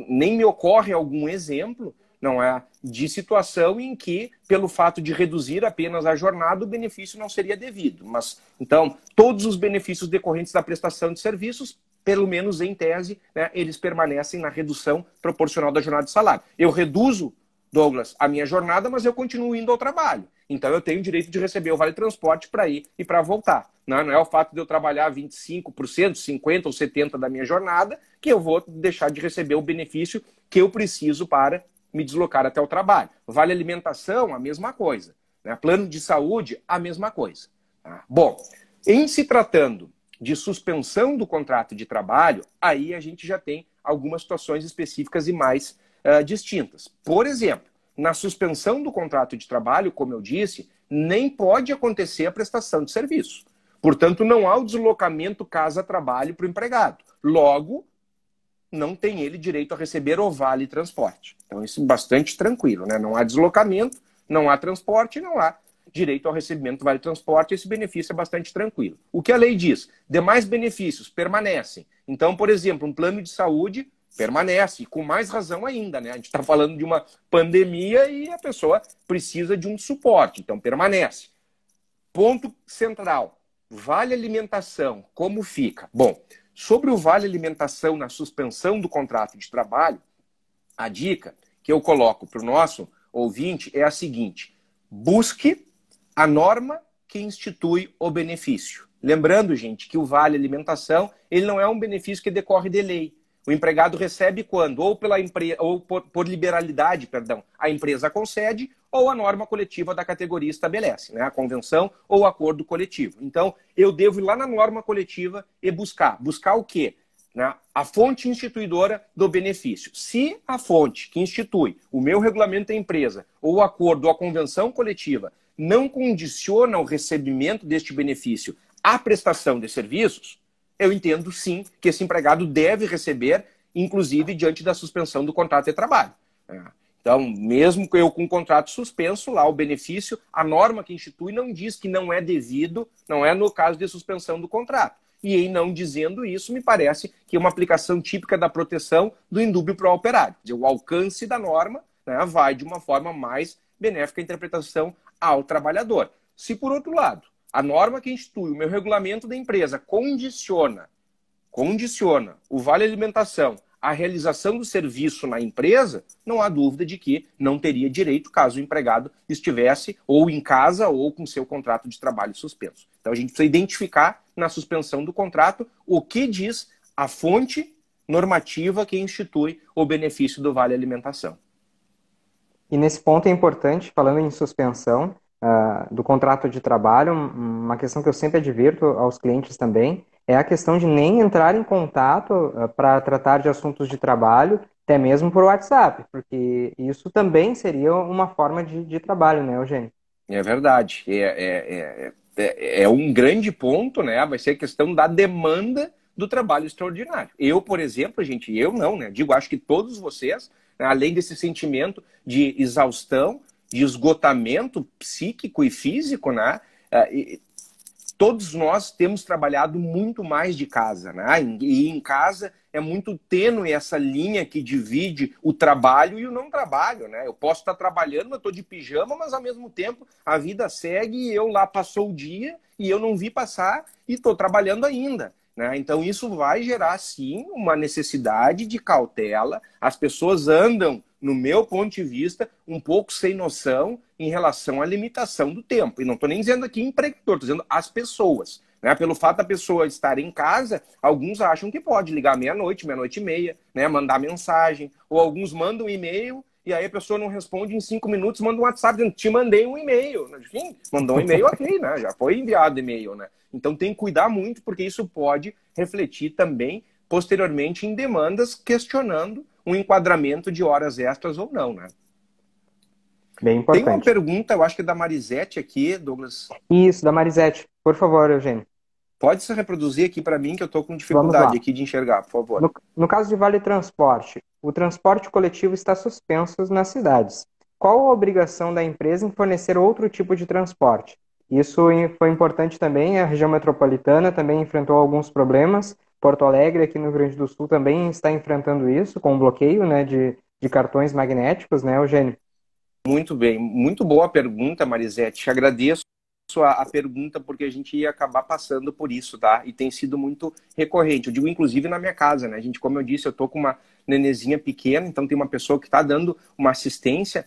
nem me ocorre algum exemplo, não é, de situação em que, pelo fato de reduzir apenas a jornada, o benefício não seria devido. Mas, então, todos os benefícios decorrentes da prestação de serviços, pelo menos em tese, né, eles permanecem na redução proporcional da jornada de salário. Eu reduzo, Douglas, a minha jornada, mas eu continuo indo ao trabalho. Então, eu tenho o direito de receber o vale-transporte para ir e para voltar. Não é o fato de eu trabalhar 25%, 50% ou 70% da minha jornada que eu vou deixar de receber o benefício que eu preciso para me deslocar até o trabalho. Vale alimentação, a mesma coisa. Né? Plano de saúde, a mesma coisa. Tá? Bom, em se tratando de suspensão do contrato de trabalho, aí a gente já tem algumas situações específicas e mais distintas. Por exemplo, na suspensão do contrato de trabalho, como eu disse, nem pode acontecer a prestação de serviço. Portanto, não há o deslocamento casa-trabalho para o empregado. Logo, não tem ele direito a receber o vale-transporte. Então, isso é bastante tranquilo, né? Não há deslocamento, não há transporte, não há direito ao recebimento do Vale Transporte. Esse benefício é bastante tranquilo. O que a lei diz? Demais benefícios permanecem. Então, por exemplo, um plano de saúde permanece, e com mais razão ainda, né? A gente está falando de uma pandemia e a pessoa precisa de um suporte, então permanece. Ponto central, vale alimentação, como fica? Bom, sobre o vale alimentação na suspensão do contrato de trabalho, a dica que eu coloco para o nosso ouvinte é a seguinte: busque a norma que institui o benefício. Lembrando, gente, que o vale alimentação ele não é um benefício que decorre de lei. O empregado recebe quando? Ou por liberalidade, perdão, a empresa concede, ou a norma coletiva da categoria estabelece, né? A convenção ou o acordo coletivo. Então, eu devo ir lá na norma coletiva e buscar. Buscar o quê? Né? A fonte instituidora do benefício. Se a fonte que institui o meu regulamento da empresa, ou o acordo ou a convenção coletiva, não condiciona o recebimento deste benefício à prestação de serviços, eu entendo sim que esse empregado deve receber, inclusive diante da suspensão do contrato de trabalho. Então, mesmo eu com o contrato suspenso, lá o benefício, a norma que institui não diz que não é devido, não é no caso de suspensão do contrato. E em não dizendo isso, me parece que é uma aplicação típica da proteção do indúbio pro operário. O alcance da norma, né, vai de uma forma mais benéfica à interpretação ao trabalhador. Se, por outro lado, a norma que institui o meu regulamento da empresa condiciona o vale alimentação à realização do serviço na empresa, não há dúvida de que não teria direito caso o empregado estivesse ou em casa ou com seu contrato de trabalho suspenso. Então a gente precisa identificar na suspensão do contrato o que diz a fonte normativa que institui o benefício do vale alimentação. E nesse ponto é importante, falando em suspensão do contrato de trabalho, uma questão que eu sempre advirto aos clientes também, é a questão de nem entrar em contato para tratar de assuntos de trabalho, até mesmo por WhatsApp, porque isso também seria uma forma de trabalho, né, Eugênio? É verdade. É um grande ponto, né? Vai ser a questão da demanda do trabalho extraordinário. Eu, por exemplo, gente, eu não, né? Digo, acho que todos vocês, né, além desse sentimento de exaustão, de esgotamento psíquico e físico, né? Todos nós temos trabalhado muito mais de casa, né? E em casa é muito tênue essa linha que divide o trabalho e o não trabalho, né? Eu posso estar trabalhando, eu estou de pijama, mas ao mesmo tempo a vida segue e eu lá passou o dia e eu não vi passar e estou trabalhando ainda, né? Então isso vai gerar, sim, uma necessidade de cautela. As pessoas andam, no meu ponto de vista, um pouco sem noção em relação à limitação do tempo. E não estou nem dizendo aqui empregador, estou dizendo as pessoas. Né? Pelo fato da pessoa estar em casa, alguns acham que pode ligar meia-noite, meia-noite e meia, né? Mandar mensagem, ou alguns mandam um e-mail e aí a pessoa não responde em 5 minutos, manda um WhatsApp dizendo, te mandei um e-mail. Enfim, mandou um e-mail, ok, né? Já foi enviado e-mail, né? Então tem que cuidar muito, porque isso pode refletir também, posteriormente, em demandas questionando um enquadramento de horas extras ou não, né? Bem importante. Tem uma pergunta, eu acho que é da Marisete aqui, Douglas. Isso, da Marisete. Por favor, Eugênio. Pode se reproduzir aqui para mim, que eu estou com dificuldade aqui de enxergar, por favor. No caso de Vale Transporte, o transporte coletivo está suspenso nas cidades. Qual a obrigação da empresa em fornecer outro tipo de transporte? Isso foi importante também, a região metropolitana também enfrentou alguns problemas. Porto Alegre, aqui no Rio Grande do Sul, também está enfrentando isso, com o bloqueio, né, de cartões magnéticos, né, Eugênio? Muito bem, muito boa pergunta, Marisete. Agradeço a pergunta, porque a gente ia acabar passando por isso, tá? E tem sido muito recorrente. Eu digo, inclusive, na minha casa, né? Gente, como eu disse, eu tô com uma nenezinha pequena, então tem uma pessoa que está dando uma assistência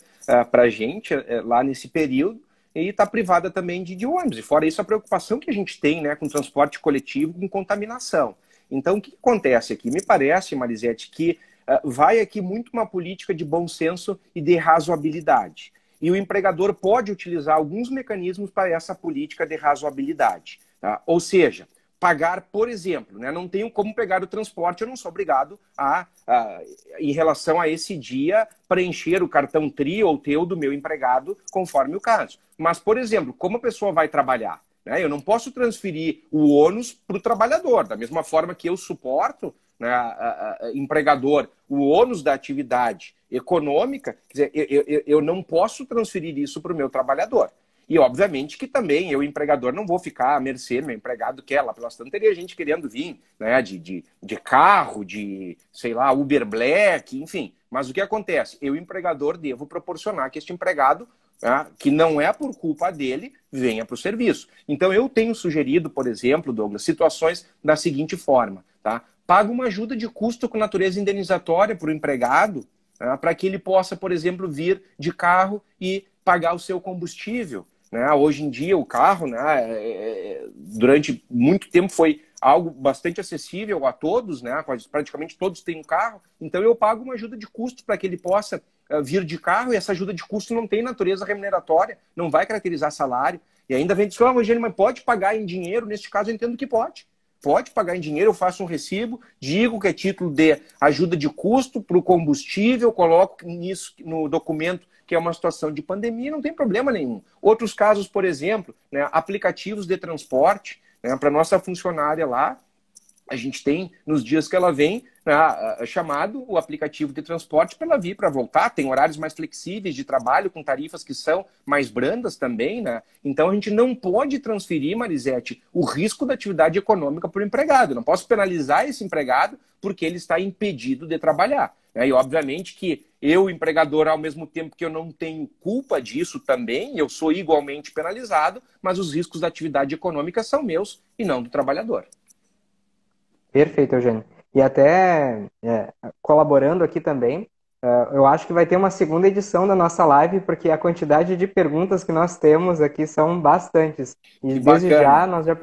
pra gente lá nesse período, e está privada também de ônibus. E fora isso, a preocupação que a gente tem, né, com transporte coletivo, com contaminação. Então, o que acontece aqui? Me parece, Marisete, que vai aqui muito uma política de bom senso e de razoabilidade. E o empregador pode utilizar alguns mecanismos para essa política de razoabilidade. Tá? Ou seja, pagar, por exemplo, né? Não tenho como pegar o transporte, eu não sou obrigado em relação a esse dia, preencher o cartão TRI ou TEU do meu empregado, conforme o caso. Mas, por exemplo, como a pessoa vai trabalhar? Né? Eu não posso transferir o ônus para o trabalhador, da mesma forma que eu suporto, né, empregador, o ônus da atividade econômica, quer dizer, eu não posso transferir isso para o meu trabalhador. E, obviamente, que também eu, empregador, não vou ficar à mercê, meu empregado quer lá pelas tantas, teria gente querendo vir, né, de carro, de, sei lá, Uber Black, enfim. Mas o que acontece? Eu, empregador, devo proporcionar que este empregado, né, que não é por culpa dele, venha para o serviço. Então, eu tenho sugerido, por exemplo, Douglas, situações da seguinte forma, tá? Paga uma ajuda de custo com natureza indenizatória para o empregado, né, para que ele possa, por exemplo, vir de carro e pagar o seu combustível. Né? Hoje em dia, o carro, né, durante muito tempo, foi algo bastante acessível a todos, né? Praticamente todos têm um carro, então eu pago uma ajuda de custo para que ele possa vir de carro, e essa ajuda de custo não tem natureza remuneratória, não vai caracterizar salário. E ainda vem dizer, Rogério, mas pode pagar em dinheiro? Neste caso, eu entendo que pode. Pode pagar em dinheiro, eu faço um recibo, digo que é título de ajuda de custo para o combustível, coloco nisso no documento que é uma situação de pandemia, não tem problema nenhum. Outros casos, por exemplo, né, aplicativos de transporte, né, para nossa funcionária lá, a gente tem, nos dias que ela vem, né, chamado o aplicativo de transporte para ela vir, para voltar. Tem horários mais flexíveis de trabalho, com tarifas que são mais brandas também, né? Então a gente não pode transferir, Marisete, o risco da atividade econômica para o empregado. Eu não posso penalizar esse empregado porque ele está impedido de trabalhar. Né? E obviamente que eu, empregador, ao mesmo tempo que eu não tenho culpa disso também, eu sou igualmente penalizado, mas os riscos da atividade econômica são meus e não do trabalhador. Perfeito, Eugênio. E até colaborando aqui também, eu acho que vai ter uma segunda edição da nossa live, porque a quantidade de perguntas que nós temos aqui são bastantes. E Que desde bacana. já nós já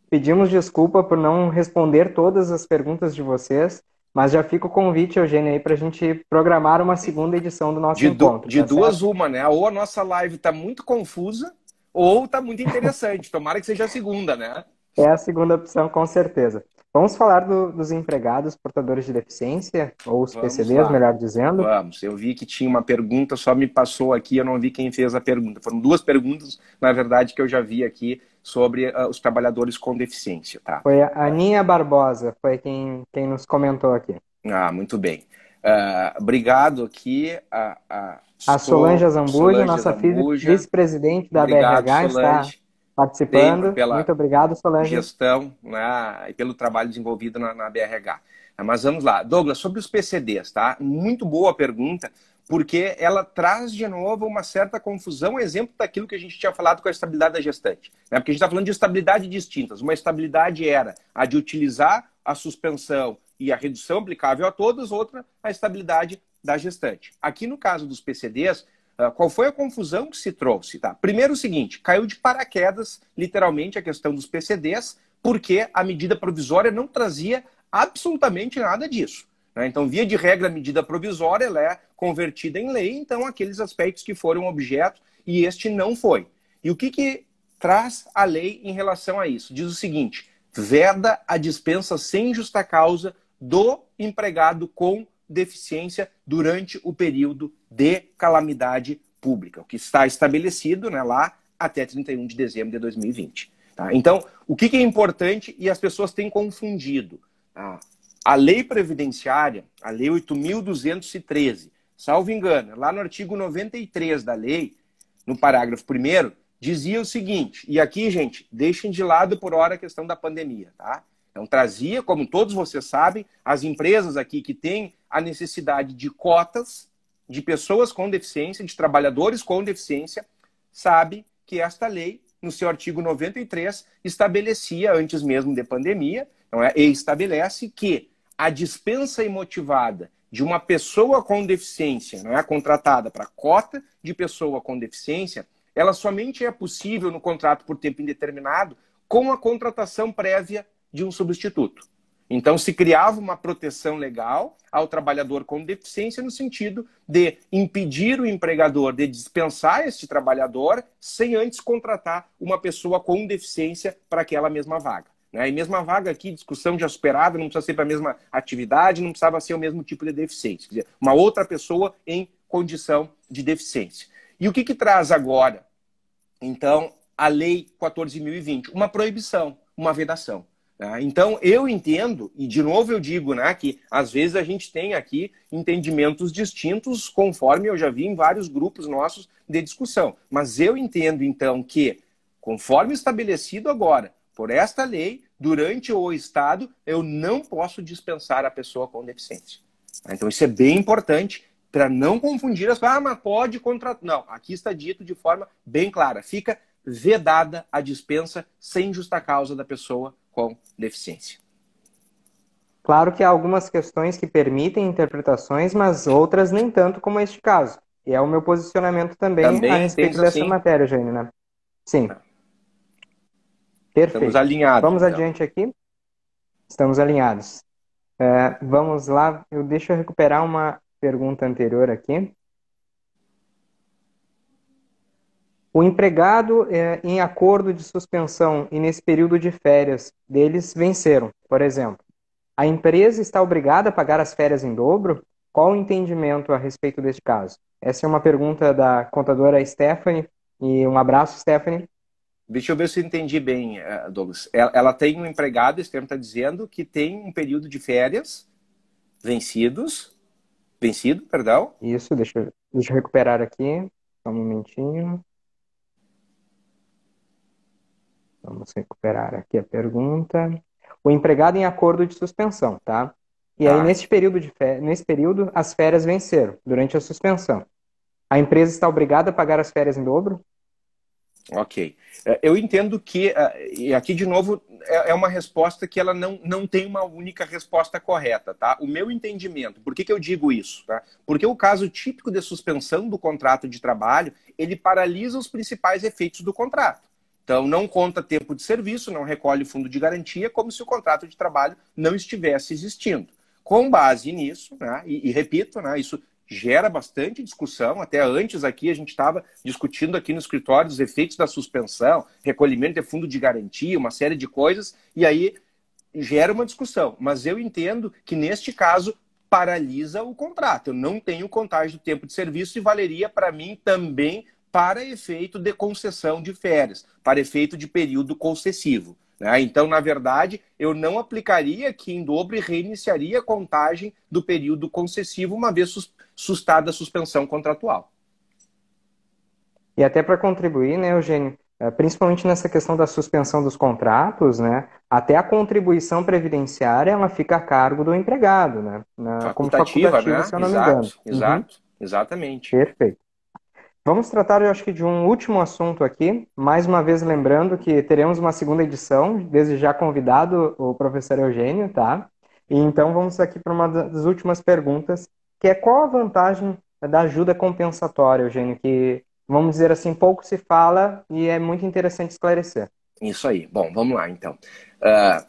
pedimos desculpa por não responder todas as perguntas de vocês, mas já fica o convite, Eugênio, aí para a gente programar uma segunda edição do nosso encontro. De Tá duas, certo? uma, né? Ou a nossa live está muito confusa, ou está muito interessante. Tomara que seja a segunda, né? É a segunda opção, com certeza. Vamos falar dos empregados portadores de deficiência, ou os Vamos PCDs, lá. melhor dizendo. Vamos. Eu vi que tinha uma pergunta, só me passou aqui, eu não vi quem fez a pergunta. Foram duas perguntas, na verdade, que eu já vi aqui sobre os trabalhadores com deficiência, tá? Foi a Aninha Barbosa, foi quem nos comentou aqui. Ah, muito bem. Obrigado aqui A Solange Azambuja, nossa Azambuja. vice-presidente da Obrigado, BRH, está Solange, participando. pela Muito obrigado, Solange. gestão, né, e pelo trabalho desenvolvido na BRH. Mas vamos lá. Douglas, sobre os PCDs, tá? Muito boa pergunta, porque ela traz de novo uma certa confusão, exemplo daquilo que a gente tinha falado com a estabilidade da gestante. Né? Porque a gente está falando de estabilidade distintas. Uma estabilidade era a de utilizar a suspensão e a redução aplicável a todos, outra a estabilidade da gestante. Aqui no caso dos PCDs, qual foi a confusão que se trouxe? Tá? Primeiro o seguinte, caiu de paraquedas, literalmente, a questão dos PCDs, porque a medida provisória não trazia absolutamente nada disso. Né? Então, via de regra, a medida provisória ela é convertida em lei, então aqueles aspectos que foram objeto, e este não foi. E o que traz a lei em relação a isso? Diz o seguinte, veda a dispensa sem justa causa do empregado com deficiência durante o período de calamidade pública, o que está estabelecido, né, lá até 31 de dezembro de 2020. Tá? Então, o que é importante e as pessoas têm confundido? Tá? A lei previdenciária, a lei 8.213, salvo engano, lá no artigo 93 da lei, no parágrafo 1º, dizia o seguinte, e aqui, gente, deixem de lado por hora a questão da pandemia, tá? Então, trazia, como todos vocês sabem, as empresas aqui que têm a necessidade de cotas de pessoas com deficiência, de trabalhadores com deficiência, sabe que esta lei, no seu artigo 93, estabelecia, antes mesmo de pandemia, não é, e estabelece que a dispensa imotivada de uma pessoa com deficiência, não é, contratada para cota de pessoa com deficiência, ela somente é possível no contrato por tempo indeterminado com a contratação prévia de um substituto. Então, se criava uma proteção legal ao trabalhador com deficiência no sentido de impedir o empregador de dispensar este trabalhador sem antes contratar uma pessoa com deficiência para aquela mesma vaga. Né? E mesma vaga aqui, discussão já superada, não precisa ser para a mesma atividade, não precisava ser o mesmo tipo de deficiência. Quer dizer, uma outra pessoa em condição de deficiência. E o que traz agora, então, a Lei 14.020? Uma proibição, uma vedação. Né? Então, eu entendo, e de novo eu digo, né, que às vezes a gente tem aqui entendimentos distintos, conforme eu já vi em vários grupos nossos de discussão. Mas eu entendo, então, que, conforme estabelecido agora por esta lei, durante o Estado, eu não posso dispensar a pessoa com deficiência. Então, isso é bem importante para não confundir as coisas. Ah, mas pode contratar. Não, aqui está dito de forma bem clara. Fica vedada a dispensa sem justa causa da pessoa com deficiência. Claro que há algumas questões que permitem interpretações, mas outras nem tanto, como este caso. E é o meu posicionamento também a respeito dessa assim? matéria, Jane, né? Sim. Perfeito. Estamos alinhados. Vamos então. adiante aqui. Estamos alinhados. Vamos lá. Deixa eu recuperar uma pergunta anterior aqui. O empregado em acordo de suspensão e nesse período de férias deles venceram, por exemplo. A empresa está obrigada a pagar as férias em dobro? Qual o entendimento a respeito deste caso? Essa é uma pergunta da contadora Stephanie. E um abraço, Stephanie. Deixa eu ver se eu entendi bem, Douglas. Ela tem um empregado, esse termo está dizendo, que tem um período de férias vencido, perdão. Isso, deixa eu recuperar aqui. Só um momentinho. Vamos recuperar aqui a pergunta. O empregado em acordo de suspensão, tá? E aí, nesse período, as férias venceram, durante a suspensão. A empresa está obrigada a pagar as férias em dobro? Ok. Eu entendo que, e aqui de novo, é uma resposta que ela não tem uma única resposta correta, tá? O meu entendimento, por que eu digo isso? Tá? Porque o caso típico de suspensão do contrato de trabalho, ele paralisa os principais efeitos do contrato. Então, não conta tempo de serviço, não recolhe fundo de garantia, como se o contrato de trabalho não estivesse existindo. Com base nisso, né, e repito, né, isso gera bastante discussão. Até antes aqui a gente estava discutindo aqui no escritório os efeitos da suspensão, recolhimento de fundo de garantia, uma série de coisas, e aí gera uma discussão. Mas eu entendo que neste caso paralisa o contrato. Eu não tenho contagem do tempo de serviço e valeria para mim também para efeito de concessão de férias, para efeito de período concessivo. Né? Então, na verdade, eu não aplicaria aqui em dobro e reiniciaria a contagem do período concessivo, uma vez sustada a suspensão contratual. E até para contribuir, né, Eugênio, principalmente nessa questão da suspensão dos contratos, né, até a contribuição previdenciária ela fica a cargo do empregado, né, como facultativa, né? Se eu não me engano. Exatamente. Perfeito. Vamos tratar, eu acho que, de um último assunto aqui. Mais uma vez, lembrando que teremos uma segunda edição, desde já convidado o professor Eugênio, tá? E então vamos aqui para uma das últimas perguntas, que é qual a vantagem da ajuda compensatória, Eugênio, que, vamos dizer assim, pouco se fala e é muito interessante esclarecer. Isso aí. Bom, vamos lá, então.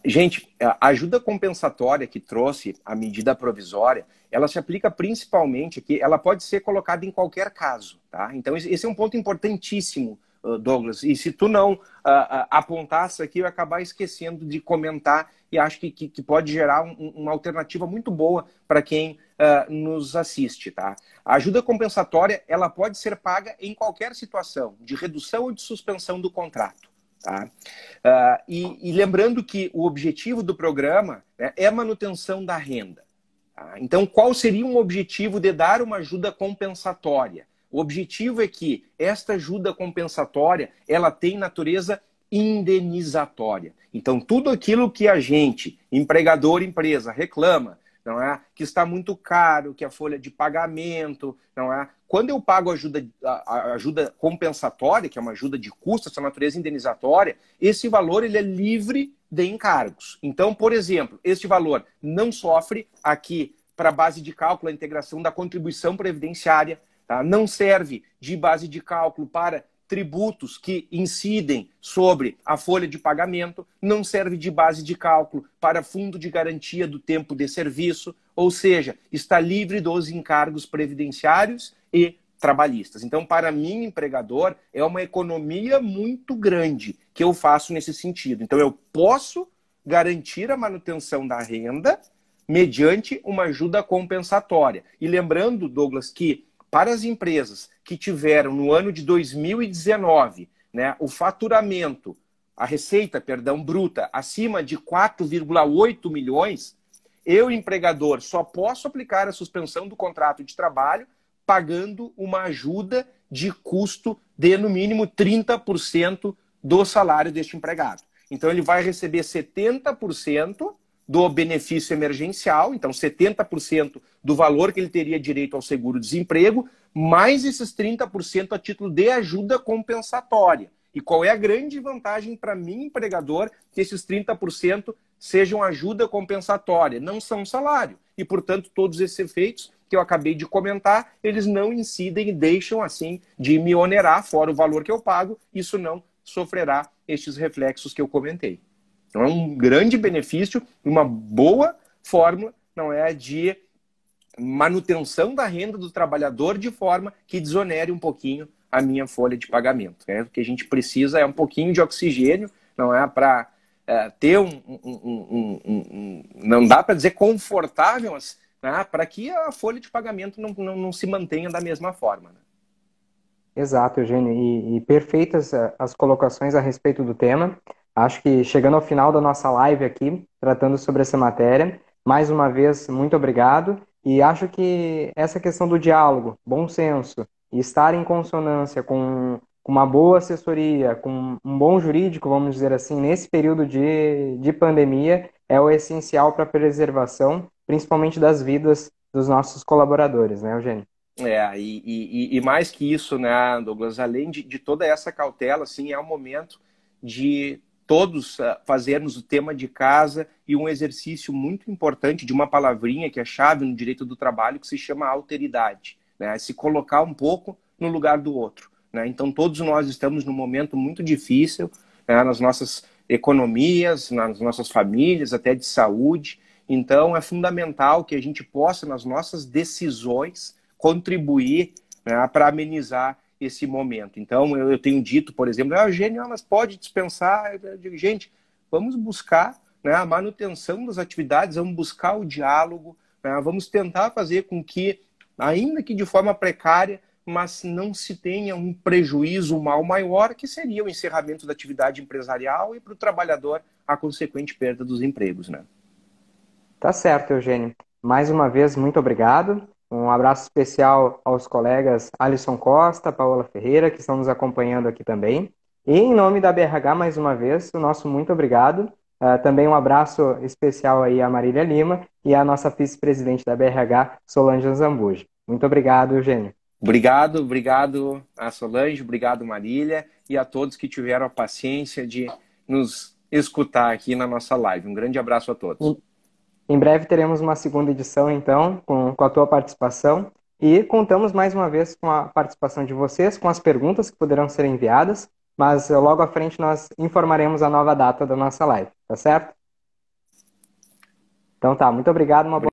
Gente, a ajuda compensatória que trouxe a medida provisória, ela se aplica principalmente aqui, ela pode ser colocada em qualquer caso, tá? Então, esse é um ponto importantíssimo, Douglas. E se tu não apontasse aqui, eu ia acabar esquecendo de comentar e acho que pode gerar uma alternativa muito boa para quem nos assiste, tá? A ajuda compensatória, ela pode ser paga em qualquer situação, de redução ou de suspensão do contrato. Tá? E lembrando que o objetivo do programa, né, é a manutenção da renda. Tá? Então, qual seria um objetivo de dar uma ajuda compensatória? O objetivo é que esta ajuda compensatória ela tem natureza indenizatória. Então, tudo aquilo que a gente, empregador, empresa, reclama, não é? Que está muito caro, que a folha de pagamento, não é? Quando eu pago a ajuda compensatória, que é uma ajuda de custo, essa natureza indenizatória, esse valor ele é livre de encargos. Então, por exemplo, este valor não sofre aqui para base de cálculo a integração da contribuição previdenciária, tá? Não serve de base de cálculo para tributos que incidem sobre a folha de pagamento, não serve de base de cálculo para fundo de garantia do tempo de serviço, ou seja, está livre dos encargos previdenciários e trabalhistas. Então, para mim, empregador, é uma economia muito grande que eu faço nesse sentido. Então, eu posso garantir a manutenção da renda mediante uma ajuda compensatória. E lembrando, Douglas, que para as empresas que tiveram no ano de 2019, né, o faturamento a receita, perdão, bruta acima de 4,8 milhões, eu, empregador, só posso aplicar a suspensão do contrato de trabalho pagando uma ajuda de custo de, no mínimo, 30% do salário deste empregado. Então, ele vai receber 70% do benefício emergencial, então 70% do valor que ele teria direito ao seguro-desemprego, mais esses 30% a título de ajuda compensatória. E qual é a grande vantagem para mim, empregador, que esses 30% sejam ajuda compensatória? Não são salário. E, portanto, todos esses efeitos que eu acabei de comentar, eles não incidem e deixam, assim, de me onerar, fora o valor que eu pago, isso não sofrerá estes reflexos que eu comentei. Então, é um grande benefício, uma boa forma, não é, de manutenção da renda do trabalhador de forma que desonere um pouquinho a minha folha de pagamento. Né? O que a gente precisa é um pouquinho de oxigênio, não é para ter não dá para dizer confortável, mas para que a folha de pagamento não se mantenha da mesma forma. Né? Exato, Eugênio, e perfeitas as colocações a respeito do tema. Acho que chegando ao final da nossa live aqui, tratando sobre essa matéria, mais uma vez, muito obrigado. E acho que essa questão do diálogo, bom senso, e estar em consonância com uma boa assessoria, com um bom jurídico, vamos dizer assim, nesse período de pandemia, é o essencial para a preservação, principalmente das vidas dos nossos colaboradores, né, Eugênio? E mais que isso, né, Douglas, além de toda essa cautela, assim, é o momento de todos fazermos o tema de casa e um exercício muito importante de uma palavrinha que é chave no direito do trabalho, que se chama alteridade, né? Se colocar um pouco no lugar do outro, né? Então, todos nós estamos num momento muito difícil, né, nas nossas economias, nas nossas famílias, até de saúde. Então, é fundamental que a gente possa, nas nossas decisões, contribuir, né, para amenizar esse momento. Então, eu tenho dito, por exemplo, Eugênio, mas pode dispensar. Eu digo, gente, vamos buscar, né, a manutenção das atividades, vamos buscar o diálogo, né, vamos tentar fazer com que, ainda que de forma precária, mas não se tenha um prejuízo, um mal maior, que seria o encerramento da atividade empresarial e para o trabalhador a consequente perda dos empregos. Né? Tá certo, Eugênio. Mais uma vez, muito obrigado. Um abraço especial aos colegas Alisson Costa, Paola Ferreira, que estão nos acompanhando aqui também. E em nome da BRH, mais uma vez, o nosso muito obrigado. Também um abraço especial aí à Marília Lima e à nossa vice-presidente da BRH, Solange Zambuja. Muito obrigado, Eugênio. Obrigado a Solange, obrigado Marília e a todos que tiveram a paciência de nos escutar aqui na nossa live. Um grande abraço a todos. Em breve teremos uma segunda edição, então, com a tua participação. E contamos mais uma vez com a participação de vocês, com as perguntas que poderão ser enviadas, mas logo à frente nós informaremos a nova data da nossa live, tá certo? Então tá, muito obrigado, uma boa